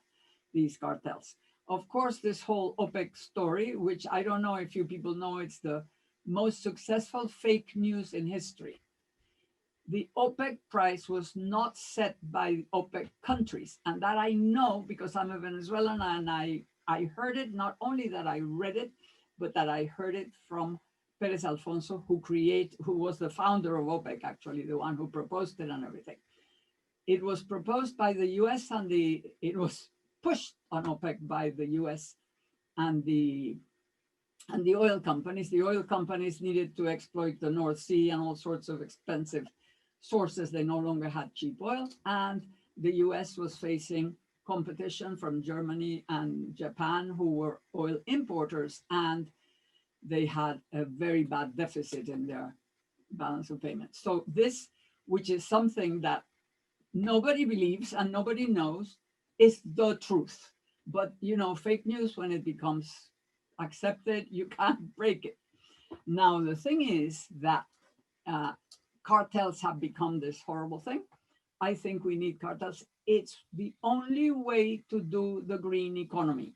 these cartels. Of course, this whole OPEC story, which I don't know if you people know, it's the most successful fake news in history. The OPEC price was not set by OPEC countries. And that I know because I'm a Venezuelan, and I heard it, not only that I read it, but that I heard it from Pérez Alfonso, who was the founder of OPEC, actually, the one who proposed it and everything. It was proposed by the US, and it was pushed on OPEC by the US and the oil companies. The oil companies needed to exploit the North Sea and all sorts of expensive sources. They no longer had cheap oil, and the US was facing competition from Germany and Japan, who were oil importers, and they had a very bad deficit in their balance of payments. So this, which is something that nobody believes and nobody knows, is the truth. But fake news, when it becomes accepted, you can't break it. Now, the thing is that cartels have become this horrible thing. I think we need cartels. It's the only way to do the green economy.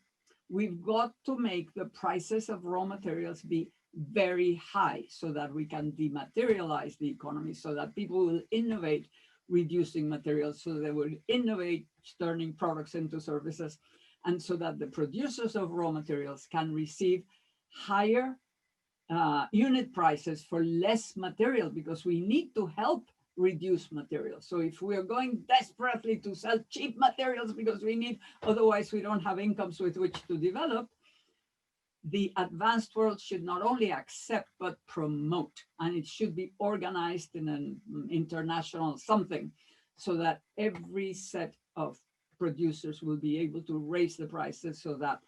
We've got to make the prices of raw materials be very high so that we can dematerialize the economy, so that people will innovate reducing materials, so they will innovate turning products into services, and so that the producers of raw materials can receive higher unit prices for less material, because we need to help reduce materials. So if we are going desperately to sell cheap materials because we need, otherwise we don't have incomes with which to develop, the advanced world should not only accept but promote, and it should be organized in an international something, so that every set of producers will be able to raise the prices, so that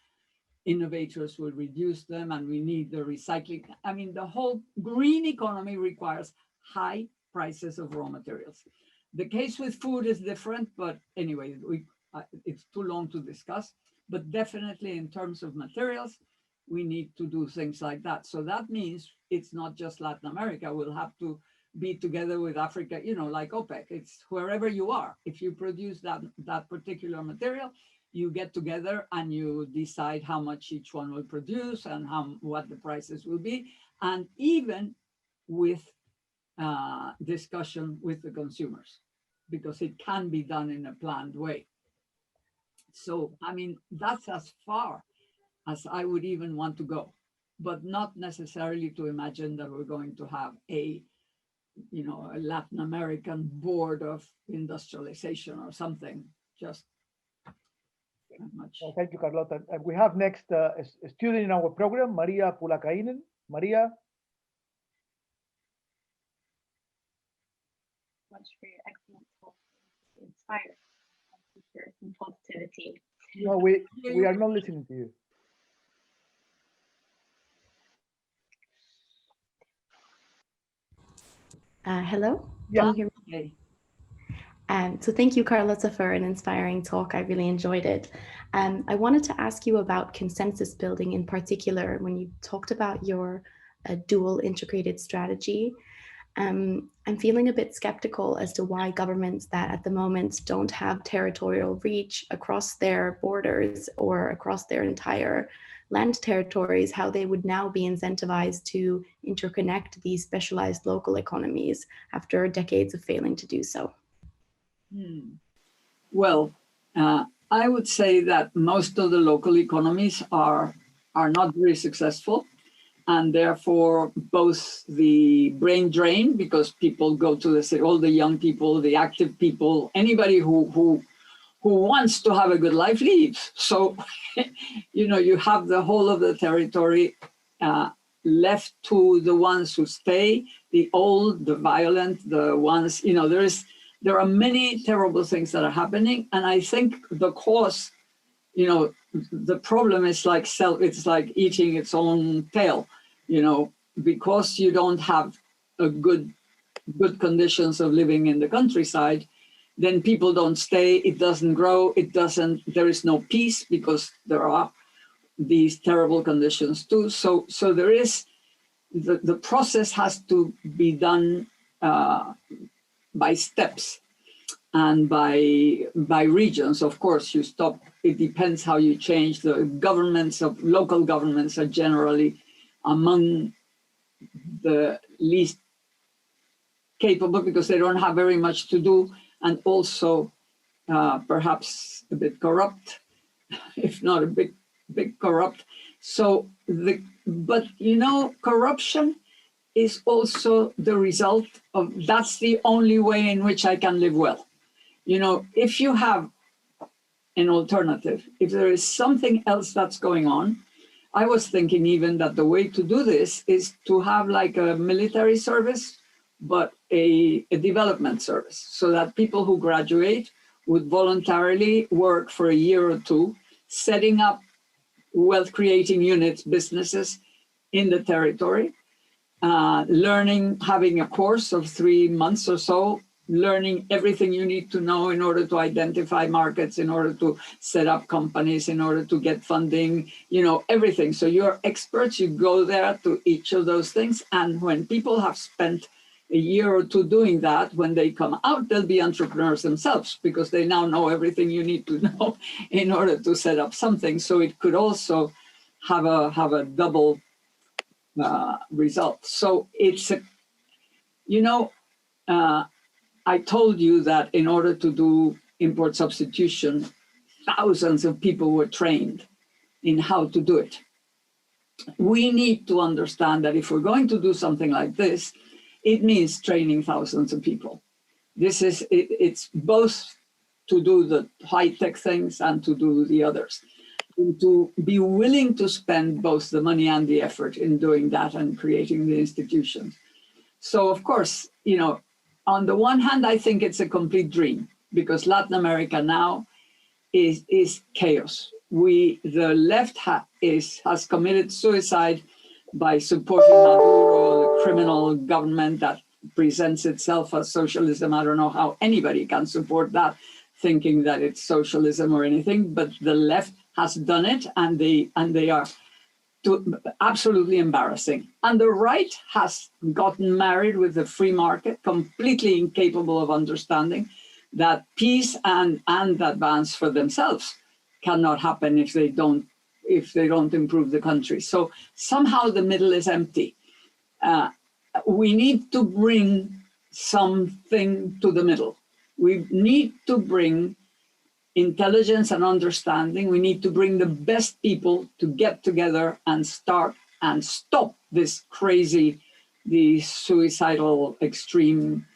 innovators will reduce them, and we need the recycling. I mean, the whole green economy requires high prices of raw materials. The case with food is different, but anyway, it's too long to discuss. But definitely in terms of materials, we need to do things like that. So that means it's not just Latin America. We'll have to be together with Africa, like OPEC. It's wherever you are. If you produce that particular material, you get together and you decide how much each one will produce and what the prices will be, and even with discussion with the consumers, because it can be done in a planned way. So, I mean, that's as far as I would even want to go, but not necessarily to imagine that we're going to have a Latin American board of industrialization or something. Just not much. Well, thank you, Carlota. We have next a student in our program, Maria Pulakainen. Maria. Much for your excellent talk. Inspired. Some positivity. No, we are not listening to you. Hello? Yeah. Can you hear me? So thank you, Carlota, for an inspiring talk. I really enjoyed it. I wanted to ask you about consensus building in particular, when you talked about your dual integrated strategy. I'm feeling a bit skeptical as to why governments that at the moment don't have territorial reach across their borders or across their entire land territories, how they would now be incentivized to interconnect these specialized local economies after decades of failing to do so. Well, I would say that most of the local economies are not very successful. And therefore, both the brain drain, because people go to the city, all the young people, the active people, anybody who wants to have a good life leaves. So, you have the whole of the territory left to the ones who stay, the old, the violent, the ones, there are many terrible things that are happening. And I think the cause, the problem is it's like eating its own tail, because you don't have a good conditions of living in the countryside, then people don't stay, it doesn't grow, there is no peace because there are these terrible conditions too. So there is, the process has to be done by steps and by regions. Of course, you stop, it depends how you change. The local governments are generally among the least capable because they don't have very much to do, and also perhaps a bit corrupt, if not a big corrupt. So, but corruption is also the result of, that's the only way in which I can live well. If you have an alternative, if there is something else that's going on, I was thinking even that the way to do this is to have like a military service, but a development service, so that people who graduate would voluntarily work for a year or two, setting up wealth creating units, businesses in the territory, learning, having a course of 3 months or so, learning everything you need to know in order to identify markets, in order to set up companies, in order to get funding, everything. So you're experts, you go there to each of those things. And when people have spent a year or two doing that, when they come out, they'll be entrepreneurs themselves because they now know everything you need to know in order to set up something. So it could also have a double result. So it's, I told you that in order to do import substitution, thousands of people were trained in how to do it. We need to understand that if we're going to do something like this, it means training thousands of people. It's both to do the high-tech things and to do the others. And to be willing to spend both the money and the effort in doing that and creating the institutions. So of course, on the one hand, I think it's a complete dream because Latin America now is chaos. The left has committed suicide by supporting Maduro, the criminal government that presents itself as socialism. I don't know how anybody can support that, thinking that it's socialism or anything, but the left has done it, and they are absolutely embarrassing. And the right has gotten married with the free market, completely incapable of understanding that peace and advance for themselves cannot happen if they don't improve the country. So somehow the middle is empty. We need to bring something to the middle. We need to bring intelligence and understanding. We need to bring the best people to get together and start and stop this crazy, these suicidal extreme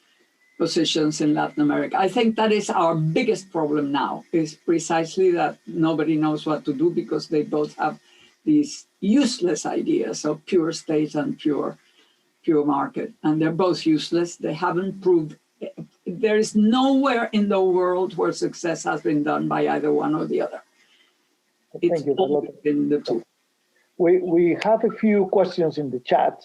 positions in Latin America. I think that is our biggest problem now, is precisely that nobody knows what to do because they both have these useless ideas of pure state and pure market. And they're both useless. They haven't proved. There is nowhere in the world where success has been done by either one or the other. It's always been the two. We have a few questions in the chat.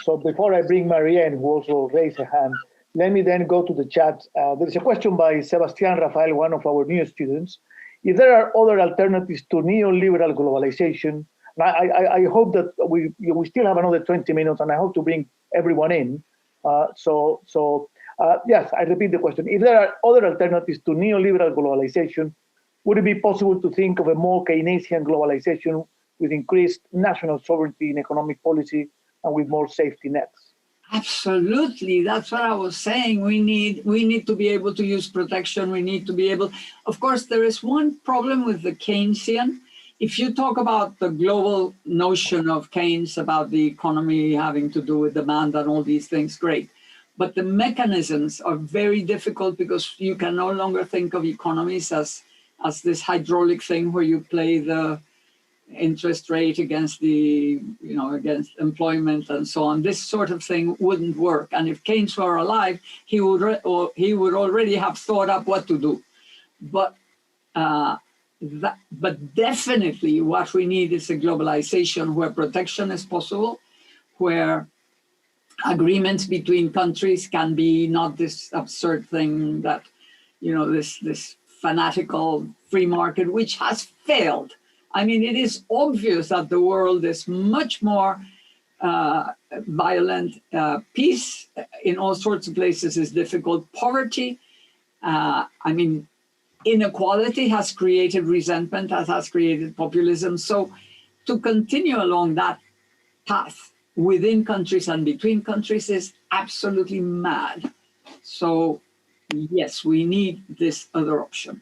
So before I bring Marianne, who also raised her hand, let me then go to the chat. There is a question by Sebastian Rafael, one of our new students. If there are other alternatives to neoliberal globalization, and I hope that we still have another 20 minutes, and I hope to bring everyone in. Yes, I repeat the question. If there are other alternatives to neoliberal globalization, would it be possible to think of a more Keynesian globalization with increased national sovereignty in economic policy and with more safety nets? Absolutely, that's what I was saying. We need to be able to use protection. We need to be able. Of course, there is one problem with the Keynesian. If you talk about the global notion of Keynes about the economy having to do with demand and all these things, great. But the mechanisms are very difficult because you can no longer think of economies as this hydraulic thing where you play the interest rate against the, against employment and so on. This sort of thing wouldn't work. And if Keynes were alive, he would already have thought up what to do. But definitely what we need is a globalization where protection is possible, where agreements between countries can be not this absurd thing that, this fanatical free market, which has failed. I mean, it is obvious that the world is much more violent. Peace in all sorts of places is difficult. Poverty, inequality has created resentment, has created populism. So to continue along that path within countries and between countries is absolutely mad. So yes, we need this other option.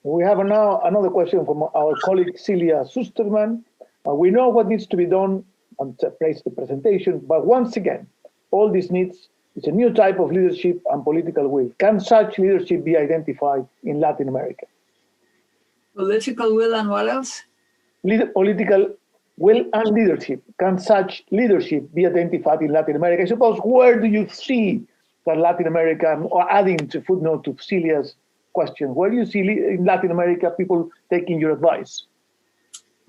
We have now another question from our colleague Celia Susterman. We know what needs to be done on the presentation, but once again, all this needs is a new type of leadership and political will. Can such leadership be identified in Latin America? Political will and what else? Political will and leadership. Can such leadership be identified in Latin America? I suppose, where do you see that Latin America, or adding to footnote to Celia's question, where do you see in Latin America people taking your advice?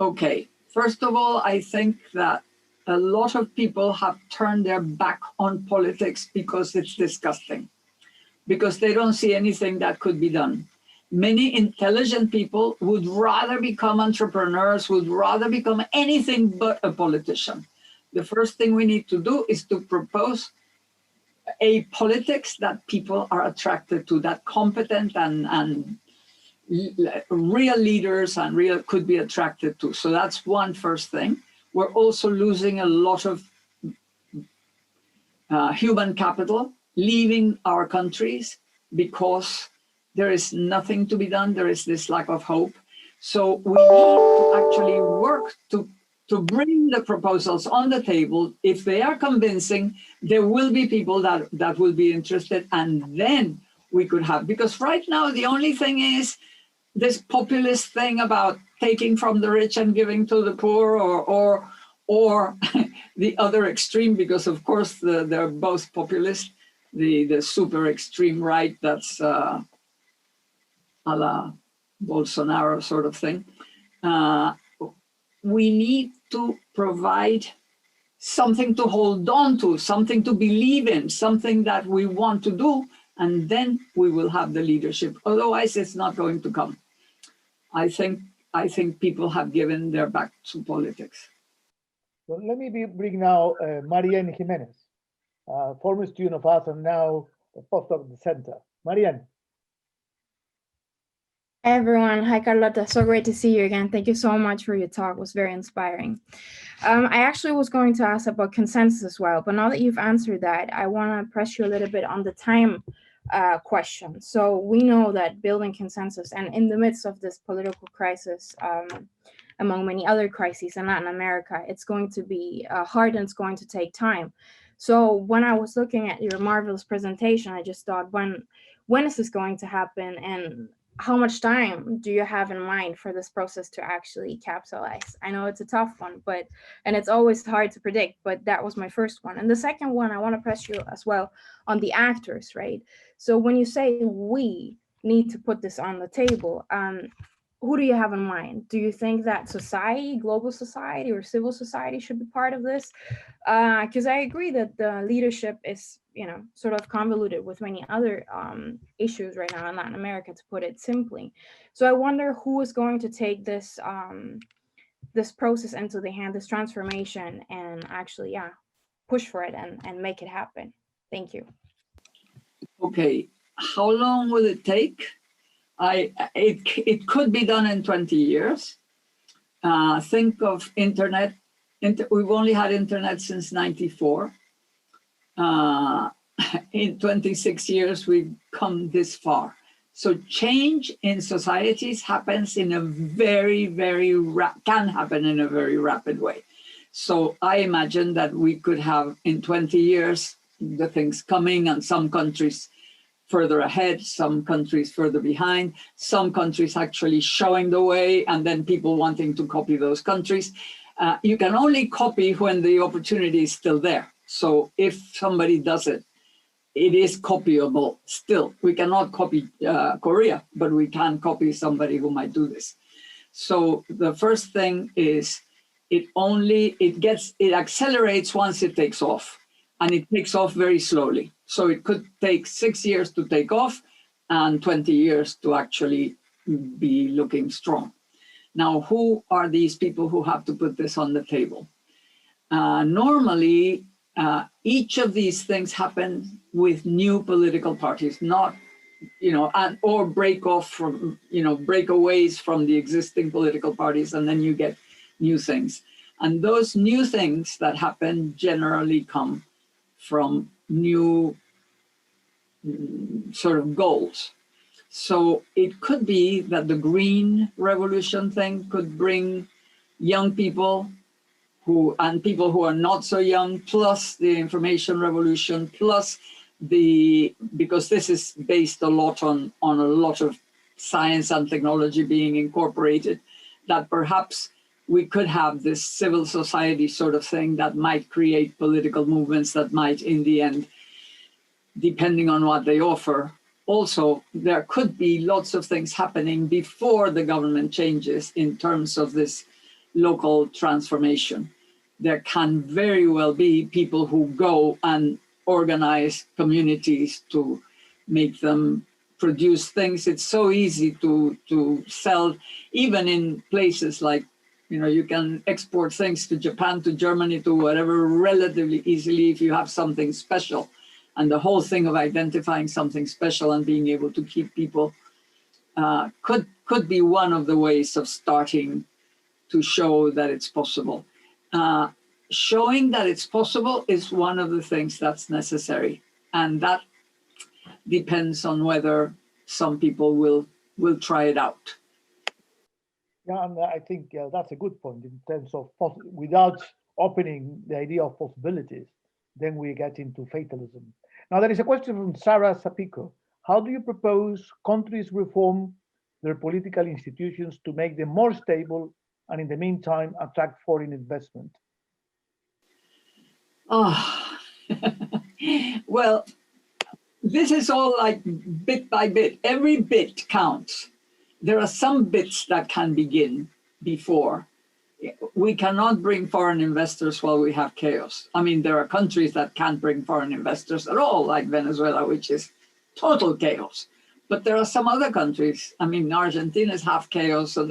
Okay, first of all, I think that a lot of people have turned their back on politics because it's disgusting, because they don't see anything that could be done. Many intelligent people would rather become entrepreneurs, would rather become anything but a politician. The first thing we need to do is to propose a politics that people are attracted to, that competent and real leaders and could be attracted to. So that's one first thing. We're also losing a lot of human capital, leaving our countries because there is nothing to be done. There is this lack of hope. So we need to actually work to bring the proposals on the table. If they are convincing, there will be people that will be interested, and then we could have, because right now the only thing is this populist thing about taking from the rich and giving to the poor, or the other extreme, because of course they're both populist, the super extreme right, that's a la Bolsonaro sort of thing. We need to provide something to hold on to, something to believe in, something that we want to do, and then we will have the leadership. Otherwise, it's not going to come. I think people have given their back to politics. So let me bring now Marianne Jimenez, former student of us and now a postdoc at the center. Marianne. Hey everyone, hi Carlota, so great to see you again. Thank you so much for your talk, it was very inspiring. I actually was going to ask about consensus as well, but now that you've answered that, I want to press you a little bit on the time question. So we know that building consensus, and in the midst of this political crisis, among many other crises in Latin America, it's going to be hard and it's going to take time. So when I was looking at your marvelous presentation, I just thought, when is this going to happen, and how much time do you have in mind for this process to actually capitalize? I know it's a tough one, and it's always hard to predict, but that was my first one. And the second one, I want to press you as well on the actors, right? So when you say we need to put this on the table, who do you have in mind? Do you think that society, global society or civil society should be part of this? Because I agree that the leadership is, sort of convoluted with many other issues right now in Latin America, to put it simply. So I wonder who is going to take this this process into the hand, this transformation, and actually, push for it and make it happen. Thank you. Okay, how long will it take? It could be done in 20 years. Think of internet. We've only had internet since '94. in 26 years, we've come this far. So change in societies happens in a can happen in a very rapid way. So I imagine that we could have in 20 years, the things coming, and some countries further ahead, some countries further behind, some countries actually showing the way, and then people wanting to copy those countries. You can only copy when the opportunity is still there. So if somebody does it, it is copyable still. We cannot copy Korea, but we can copy somebody who might do this. So the first thing is it accelerates once it takes off, and it takes off very slowly. So it could take 6 years to take off and 20 years to actually be looking strong. Now, who are these people who have to put this on the table? Normally, each of these things happen with new political parties, not, or breakaways from the existing political parties, and then you get new things. And those new things that happen generally come from new sort of goals. So it could be that the green revolution thing could bring young people and people who are not so young, plus the information revolution, plus because this is based a lot on a lot of science and technology being incorporated, that perhaps we could have this civil society sort of thing that might create political movements that might, in the end, depending on what they offer. Also, there could be lots of things happening before the government changes in terms of this local transformation. There can very well be people who go and organize communities to make them produce things. It's so easy to sell, even in places like, you can export things to Japan, to Germany, to whatever, relatively easily if you have something special. And the whole thing of identifying something special and being able to keep people could be one of the ways of starting to show that it's possible. Showing that it's possible is one of the things that's necessary. And that depends on whether some people will try it out. Yeah, and I think that's a good point in terms of without opening the idea of possibilities, then we get into fatalism. Now, there is a question from Sarah Sapico. How do you propose countries reform their political institutions to make them more stable and in the meantime attract foreign investment? Oh, well, this is all like bit by bit. Every bit counts. There are some bits that can begin before. We cannot bring foreign investors while we have chaos. I mean, there are countries that can't bring foreign investors at all, like Venezuela, which is total chaos. But there are some other countries. I mean, Argentina is half chaos. So,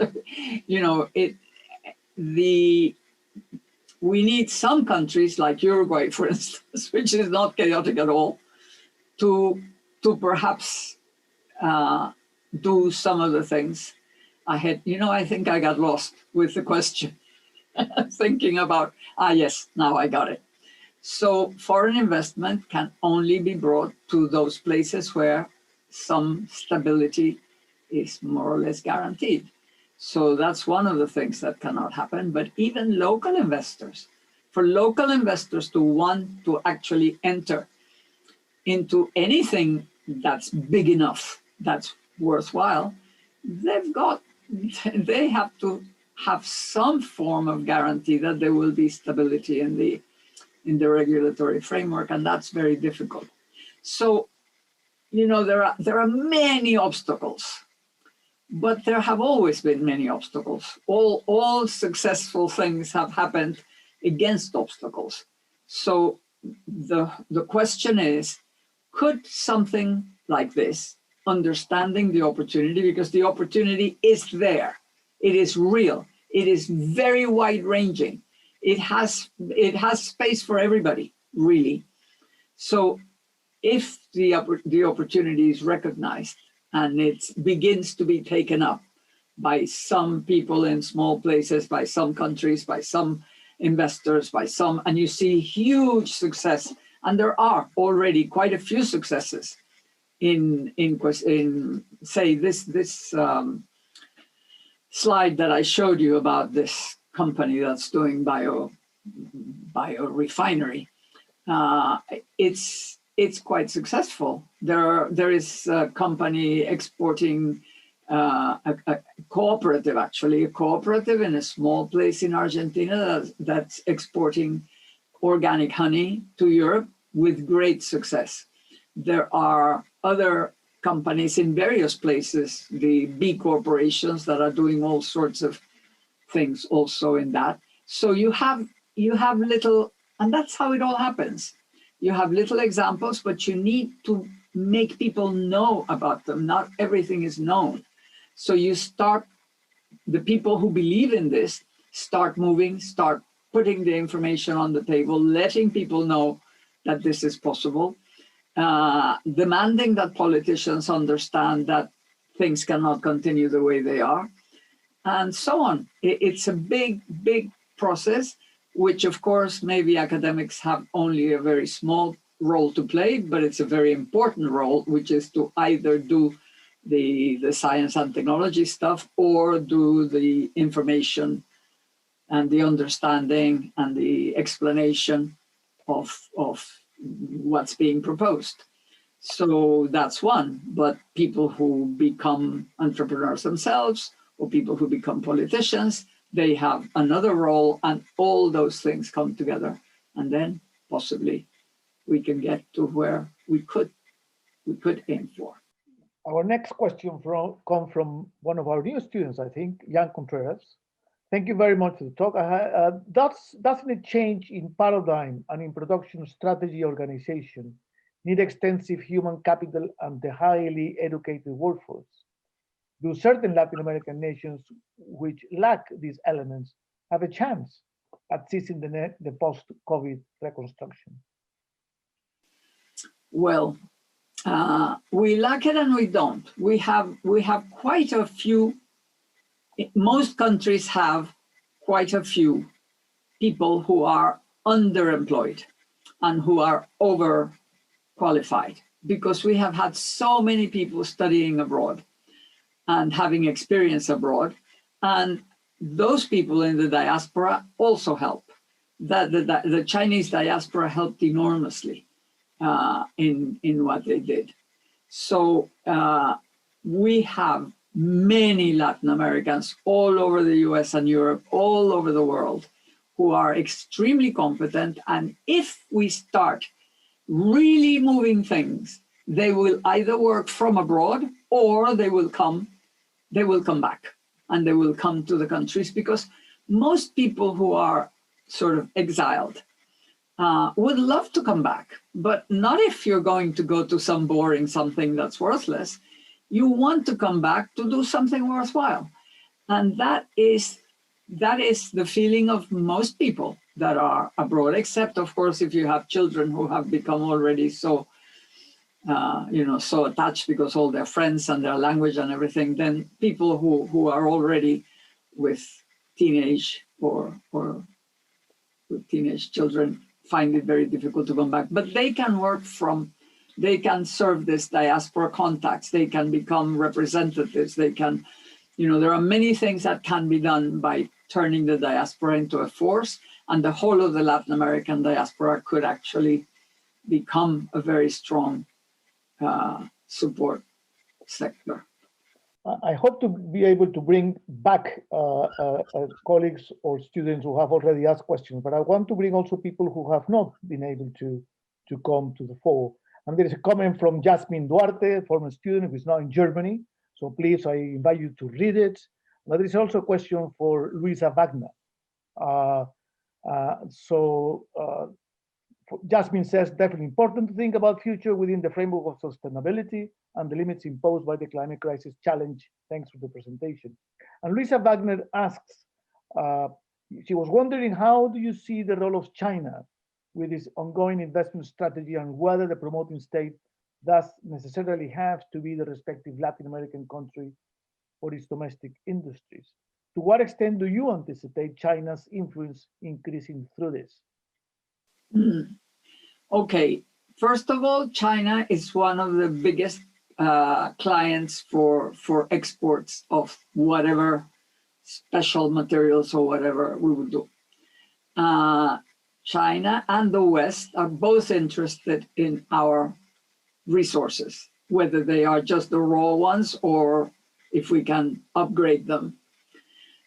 we need some countries like Uruguay, for instance, which is not chaotic at all, to perhaps do some of the things. I think I got lost with the question, thinking about, yes, now I got it. So foreign investment can only be brought to those places where some stability is more or less guaranteed. So that's one of the things that cannot happen. But even local investors, for local investors to want to actually enter into anything that's big enough, that's worthwhile, they have to have some form of guarantee that there will be stability in the regulatory framework, and that's very difficult. So, there are many obstacles, but there have always been many obstacles. All successful things have happened against obstacles. So the question is, could something like this, understanding the opportunity, because the opportunity is there, it is real, it is very wide-ranging, it has space for everybody, really. So if the opportunity is recognized and it begins to be taken up by some people in small places, by some countries, by some investors, and you see huge success And there are already quite a few successes in say this slide that I showed you about this company that's doing biorefinery. It's quite successful. There is a company exporting a cooperative, actually, a cooperative in a small place in Argentina that's exporting organic honey to Europe with great success. There are other companies in various places, the B corporations that are doing all sorts of things also in that. So you have little, and that's how it all happens. You have little examples, but you need to make people know about them. Not everything is known. So you start, the people who believe in this, start moving, start putting the information on the table, letting people know that this is possible, demanding that politicians understand that things cannot continue the way they are, and so on. It's a big, big process, which of course maybe academics have only a very small role to play, but it's a very important role, which is to either do the science and technology stuff or do the information and the understanding and the explanation of what's being proposed. So that's one, but people who become entrepreneurs themselves or people who become politicians, they have another role, and all those things come together. And then possibly we can get to where we could aim for. Our next question comes from one of our new students, I think, Jan Contreras. Thank you very much for the talk. Doesn't a change in paradigm and in production strategy organization need extensive human capital and the highly educated workforce? Do certain Latin American nations which lack these elements have a chance at seizing the post-COVID reconstruction? Well, we lack it and we don't. We have quite a few. Most countries have quite a few people who are underemployed and who are overqualified, because we have had so many people studying abroad and having experience abroad. And those people in the diaspora also help. The Chinese diaspora helped enormously in what they did. So we have many Latin Americans all over the US and Europe, all over the world, who are extremely competent. And if we start really moving things, they will either work from abroad or they will come back and they will come to the countries, because most people who are sort of exiled would love to come back, but not if you're going to go to some boring something that's worthless. You want to come back to do something worthwhile. And that is the feeling of most people that are abroad, except of course, if you have children who have become already so, so attached because all their friends and their language and everything, then people who are already with teenage or with teenage children find it very difficult to come back. But they can they can serve this diaspora contacts, they can become representatives, they can, there are many things that can be done by turning the diaspora into a force, and the whole of the Latin American diaspora could actually become a very strong support sector. I hope to be able to bring back colleagues or students who have already asked questions, but I want to bring also people who have not been able to come to the fore. And there is a comment from Jasmine Duarte, former student who is now in Germany. So please, I invite you to read it. But there is also a question for Luisa Wagner. Jasmine says, definitely important to think about future within the framework of sustainability and the limits imposed by the climate crisis challenge. Thanks for the presentation. And Luisa Wagner asks, she was wondering, how do you see the role of China with its ongoing investment strategy, and whether the promoting state does necessarily have to be the respective Latin American country for its domestic industries? To what extent do you anticipate China's influence increasing through this? Okay, first of all, China is one of the biggest clients for exports of whatever special materials or whatever we would do. China and the West are both interested in our resources, whether they are just the raw ones or if we can upgrade them.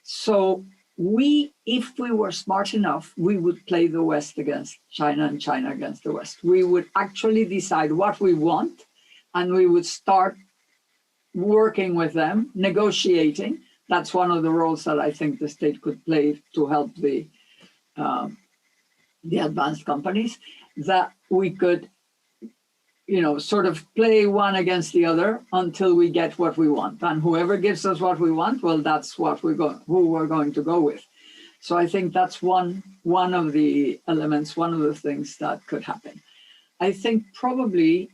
So if we were smart enough, we would play the West against China and China against the West. We would actually decide what we want, and we would start working with them, negotiating. That's one of the roles that I think the state could play to help the advanced companies, that we could, sort of play one against the other until we get what we want. And whoever gives us what we want, well, that's what who we're going to go with. So I think that's one of the elements, one of the things that could happen. I think probably,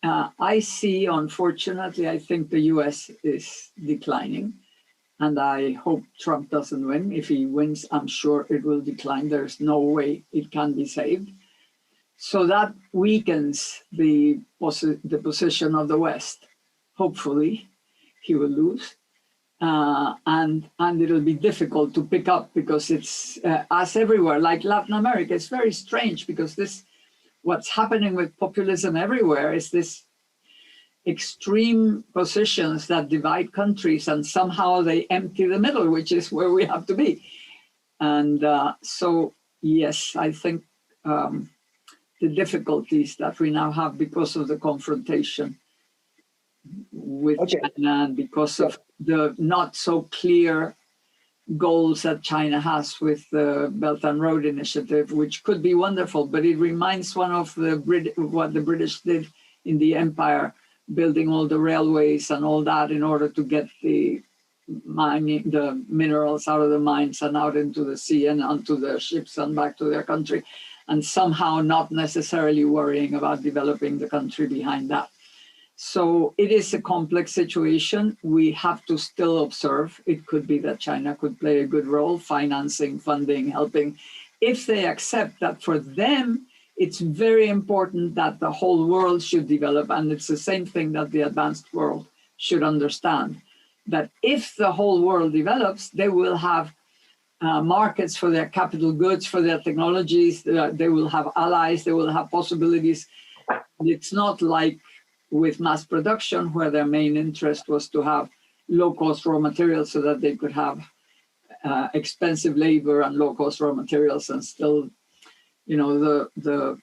unfortunately, I think the US is declining. And I hope Trump doesn't win. If he wins, I'm sure it will decline. There's no way it can be saved. So that weakens the position of the West. Hopefully, he will lose. And it'll be difficult to pick up because it's, as everywhere, like Latin America, it's very strange because what's happening with populism everywhere is this extreme positions that divide countries, and somehow they empty the middle, which is where we have to be. And so, yes, I think the difficulties that we now have because of the confrontation with China and because of the not so clear goals that China has with the Belt and Road Initiative, which could be wonderful, but it reminds one of what the British did in the empire, building all the railways and all that in order to get the minerals out of the mines and out into the sea and onto the ships and back to their country, and somehow not necessarily worrying about developing the country behind that. So it is a complex situation. We have to still observe. It could be that China could play a good role, financing, funding, helping, if they accept that for them, it's very important that the whole world should develop. And it's the same thing that the advanced world should understand, that if the whole world develops, they will have markets for their capital goods, for their technologies. They will have allies, they will have possibilities. It's not like with mass production, where their main interest was to have low-cost raw materials so that they could have expensive labor and low-cost raw materials, and still, the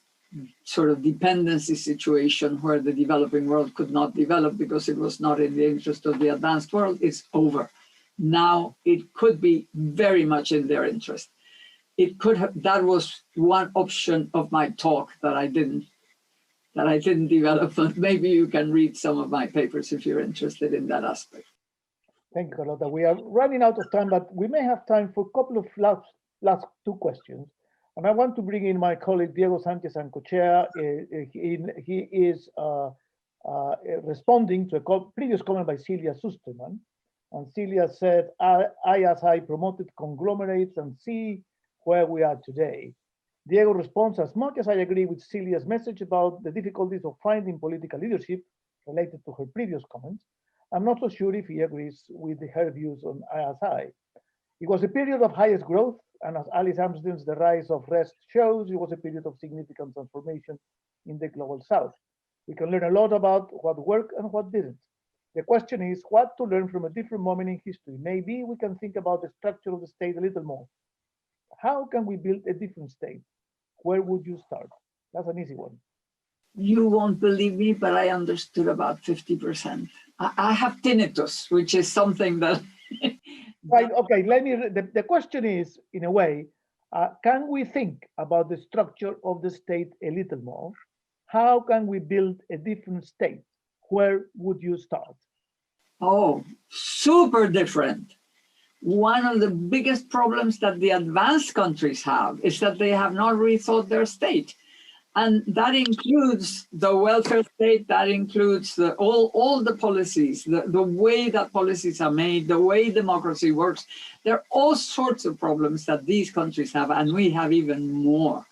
sort of dependency situation where the developing world could not develop because it was not in the interest of the advanced world is over. Now it could be very much in their interest. It could have, that was one option of my talk that I didn't develop, but maybe you can read some of my papers if you're interested in that aspect. Thank you, Carlota. We are running out of time, but we may have time for a couple of last two questions. And I want to bring in my colleague, Diego Sanchez Ancochea. He is responding to a previous comment by Celia Susterman. And Celia said, ISI promoted conglomerates and see where we are today. Diego responds, as much as I agree with Celia's message about the difficulties of finding political leadership related to her previous comments, I'm not so sure if he agrees with her views on ISI. It was a period of highest growth, and as Alice Amsden's The Rise of Rest shows, it was a period of significant transformation in the global south. We can learn a lot about what worked and what didn't. The question is what to learn from a different moment in history. Maybe we can think about the structure of the state a little more. How can we build a different state? Where would you start? That's an easy one. You won't believe me, but I understood about 50%. I have tinnitus, which is something that... Right, okay, the question is, in a way, can we think about the structure of the state a little more? How can we build a different state? Where would you start? Oh, super different. One of the biggest problems that the advanced countries have is that they have not rethought their state. And that includes the welfare state, that includes all the policies, the way that policies are made, the way democracy works. There are all sorts of problems that these countries have, and we have even more.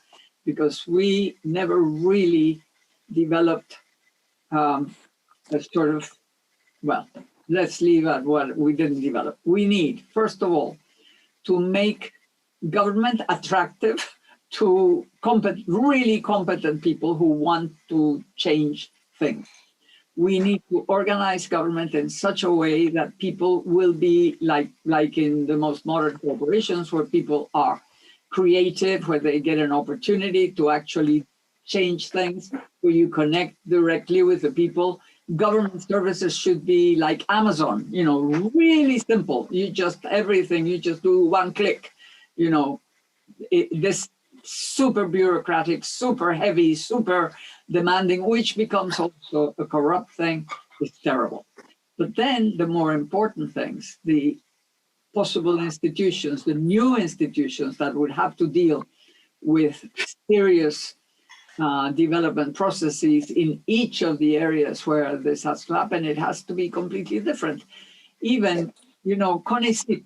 because we never really developed a sort of, well, let's leave at what we didn't develop. We need, first of all, to make government attractive to really competent people who want to change things. We need to organize government in such a way that people will be like in the most modern corporations, where people are creative, where they get an opportunity to actually change things, where you connect directly with the people. Government services should be like Amazon, you know, really simple. Everything, you just do one click, you know. This super bureaucratic, super heavy, super demanding, which becomes also a corrupt thing, is terrible. But then the more important things, the possible institutions, the new institutions that would have to deal with serious development processes in each of the areas where this has to happen, it has to be completely different. Even, you know, CONICIT,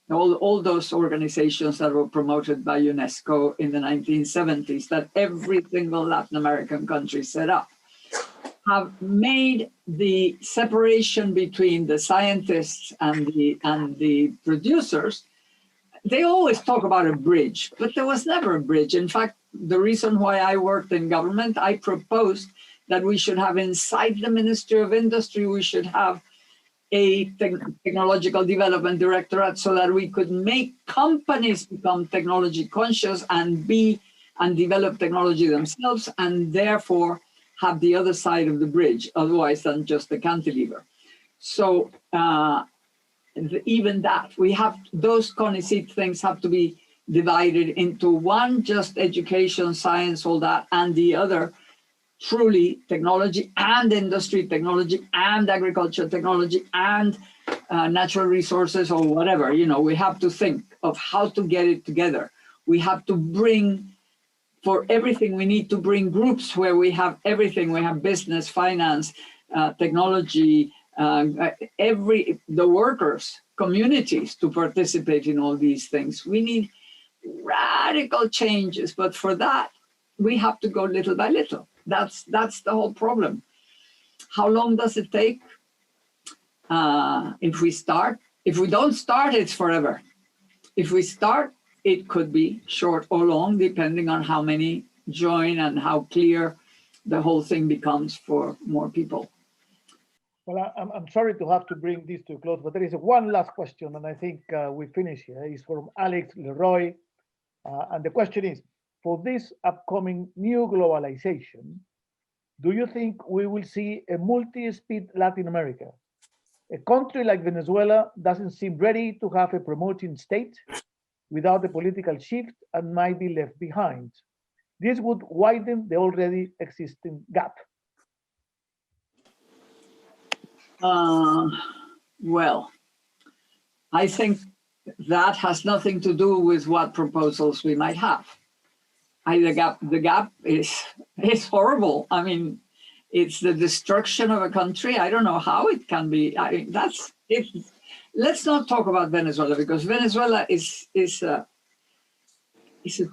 all those organizations that were promoted by UNESCO in the 1970s, that every single Latin American country set up, have made the separation between the scientists and the producers. They always talk about a bridge, but there was never a bridge. In fact, the reason why I worked in government, I proposed that we should have inside the Ministry of Industry, we should have a technological development directorate, so that we could make companies become technology conscious and develop technology themselves, and therefore have the other side of the bridge, otherwise than just the cantilever. So even that, we have those CONICIT things have to be divided into one, just education, science, all that, and the other, truly technology and industry technology and agriculture technology and natural resources or whatever. You know, we have to think of how to get it together. We have to bring, for everything, we need to bring groups where we have everything. We have business, finance, technology, the workers, communities to participate in all these things. We need radical changes, but for that, we have to go little by little. That's the whole problem. How long does it take? If we don't start, it's forever. If we start, it could be short or long, depending on how many join and how clear the whole thing becomes for more people. Well, I'm sorry to have to bring this to a close, but there is one last question, and I think we finish here. It's from Alex Leroy, and the question is, for this upcoming new globalization, do you think we will see a multi-speed Latin America? A country like Venezuela doesn't seem ready to have a promoting state without a political shift and might be left behind. This would widen the already existing gap. Well, I think that has nothing to do with what proposals we might have. The gap is horrible. I mean, it's the destruction of a country. I don't know how it can be. I mean, that's it. Let's not talk about Venezuela, because Venezuela is a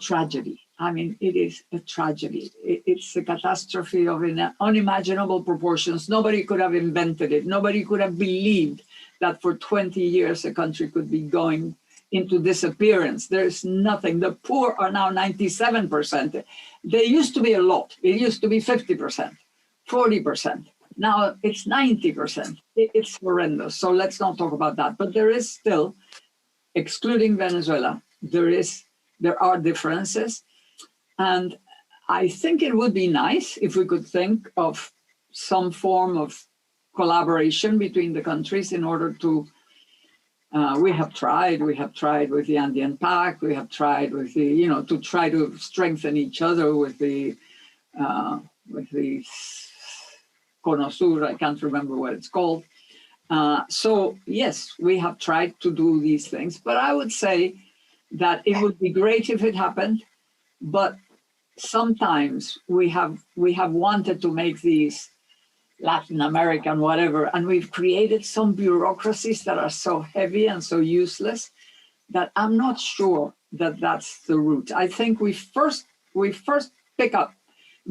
tragedy. I mean, it is a tragedy. It's a catastrophe of unimaginable proportions. Nobody could have invented it. Nobody could have believed that for 20 years a country could be going into disappearance. There's nothing. The poor are now 97%. They used to be a lot. It used to be 50%, 40%. Now it's 90%. It's horrendous. So let's not talk about that. But there is still, excluding Venezuela, there are differences. And I think it would be nice if we could think of some form of collaboration between the countries in order to, we have tried with the Andean Pact, we have tried with the, to try to strengthen each other with the Cono Sur, I can't remember what it's called. So yes, we have tried to do these things, but I would say that it would be great if it happened, but sometimes we have wanted to make these Latin American whatever, and we've created some bureaucracies that are so heavy and so useless that I'm not sure that that's the route. I think we first we first pick up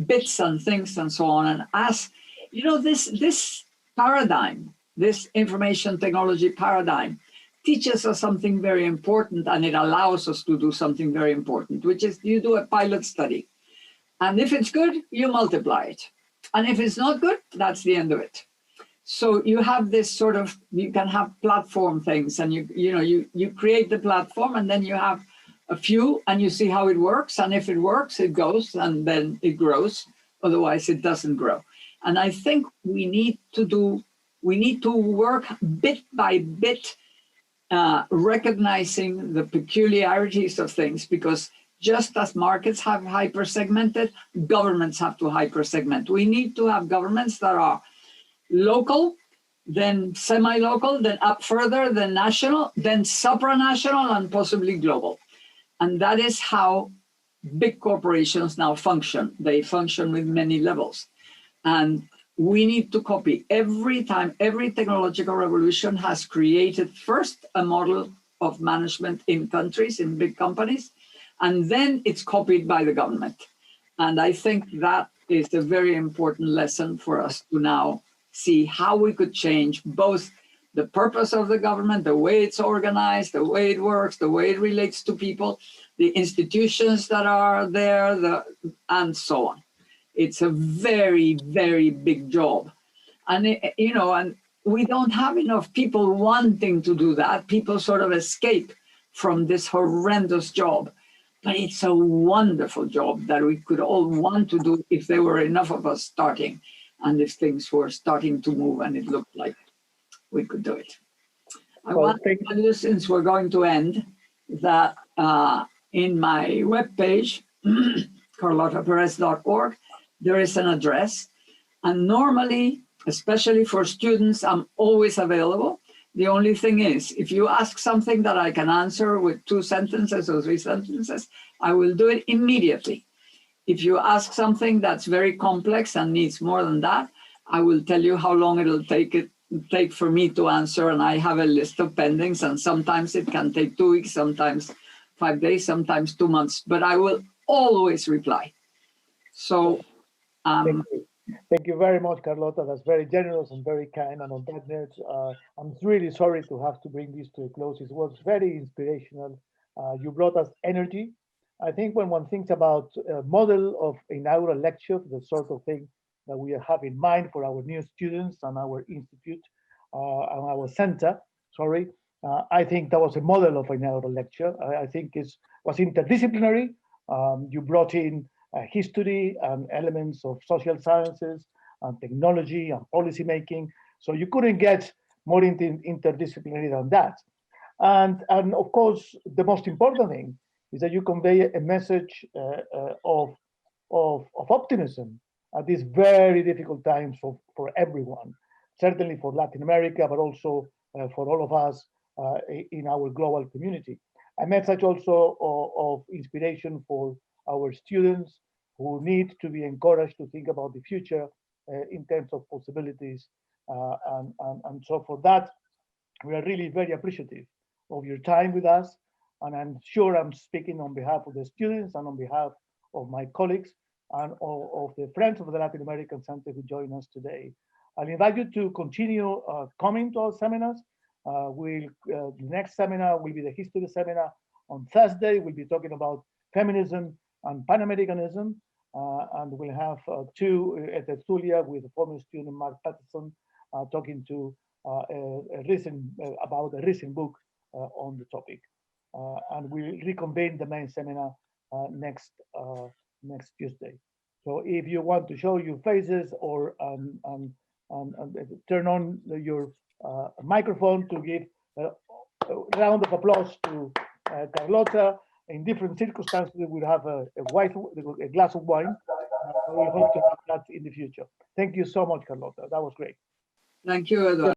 bits and things and so on and ask, this paradigm, this information technology paradigm teaches us something very important, and it allows us to do something very important, which is you do a pilot study. And if it's good, you multiply it. And if it's not good, that's the end of it. So you have this sort of, you can have platform things, and you create the platform, and then you have a few, and you see how it works. And if it works, it goes, and then it grows. Otherwise, it doesn't grow. And I think we need to work bit by bit, recognizing the peculiarities of things, because just as markets have hyper-segmented, governments have to hyper-segment. We need to have governments that are local, then semi-local, then up further, then national, then supranational, and possibly global. And that is how big corporations now function. They function with many levels. And we need to copy. Every time, every technological revolution has created first a model of management in countries, in big companies, and then it's copied by the government. And I think that is a very important lesson for us to now see how we could change both the purpose of the government, the way it's organized, the way it works, the way it relates to people, the institutions that are there, and so on. It's a very, very big job. And, and we don't have enough people wanting to do that. People sort of escape from this horrendous job. But it's a wonderful job that we could all want to do if there were enough of us starting, and if things were starting to move and it looked like we could do it. I want to tell you, since we're going to end, that in my webpage, carlotaperez.org, there is an address. And normally, especially for students, I'm always available. The only thing is, if you ask something that I can answer with 2 sentences or 3 sentences, I will do it immediately. If you ask something that's very complex and needs more than that, I will tell you how long it'll take for me to answer. And I have a list of pendings, and sometimes it can take 2 weeks, sometimes 5 days, sometimes 2 months, but I will always reply. So, Thank you very much, Carlota. That's very generous and very kind. And on that note, I'm really sorry to have to bring this to a close. It was very inspirational. You brought us energy. I think when one thinks about a model of inaugural lecture, the sort of thing that we have in mind for our new students and our institute and our center, I think that was a model of inaugural lecture. I think it was interdisciplinary. You brought in history and elements of social sciences and technology and policy making. So you couldn't get more interdisciplinary than that. And of course, the most important thing is that you convey a message of optimism at these very difficult times for everyone, certainly for Latin America, but also for all of us in our global community. A message also of inspiration for our students who need to be encouraged to think about the future in terms of possibilities. And so for that, we are really very appreciative of your time with us. And I'm sure I'm speaking on behalf of the students and on behalf of my colleagues and of the friends of the Latin American Center who join us today. I'll invite you to continue coming to our seminars. The next seminar will be the history seminar on Thursday. We'll be talking about feminism and Pan-Americanism. And we'll have 2 at the Tulia with former student Mark Patterson talking to about a recent book on the topic. And we'll reconvene the main seminar next Tuesday. So if you want to show your faces or turn on your microphone to give a round of applause to Carlota. In different circumstances, we'll have a glass of wine. We hope to have that in the future. Thank you so much, Carlota. That was great. Thank you, Eduardo.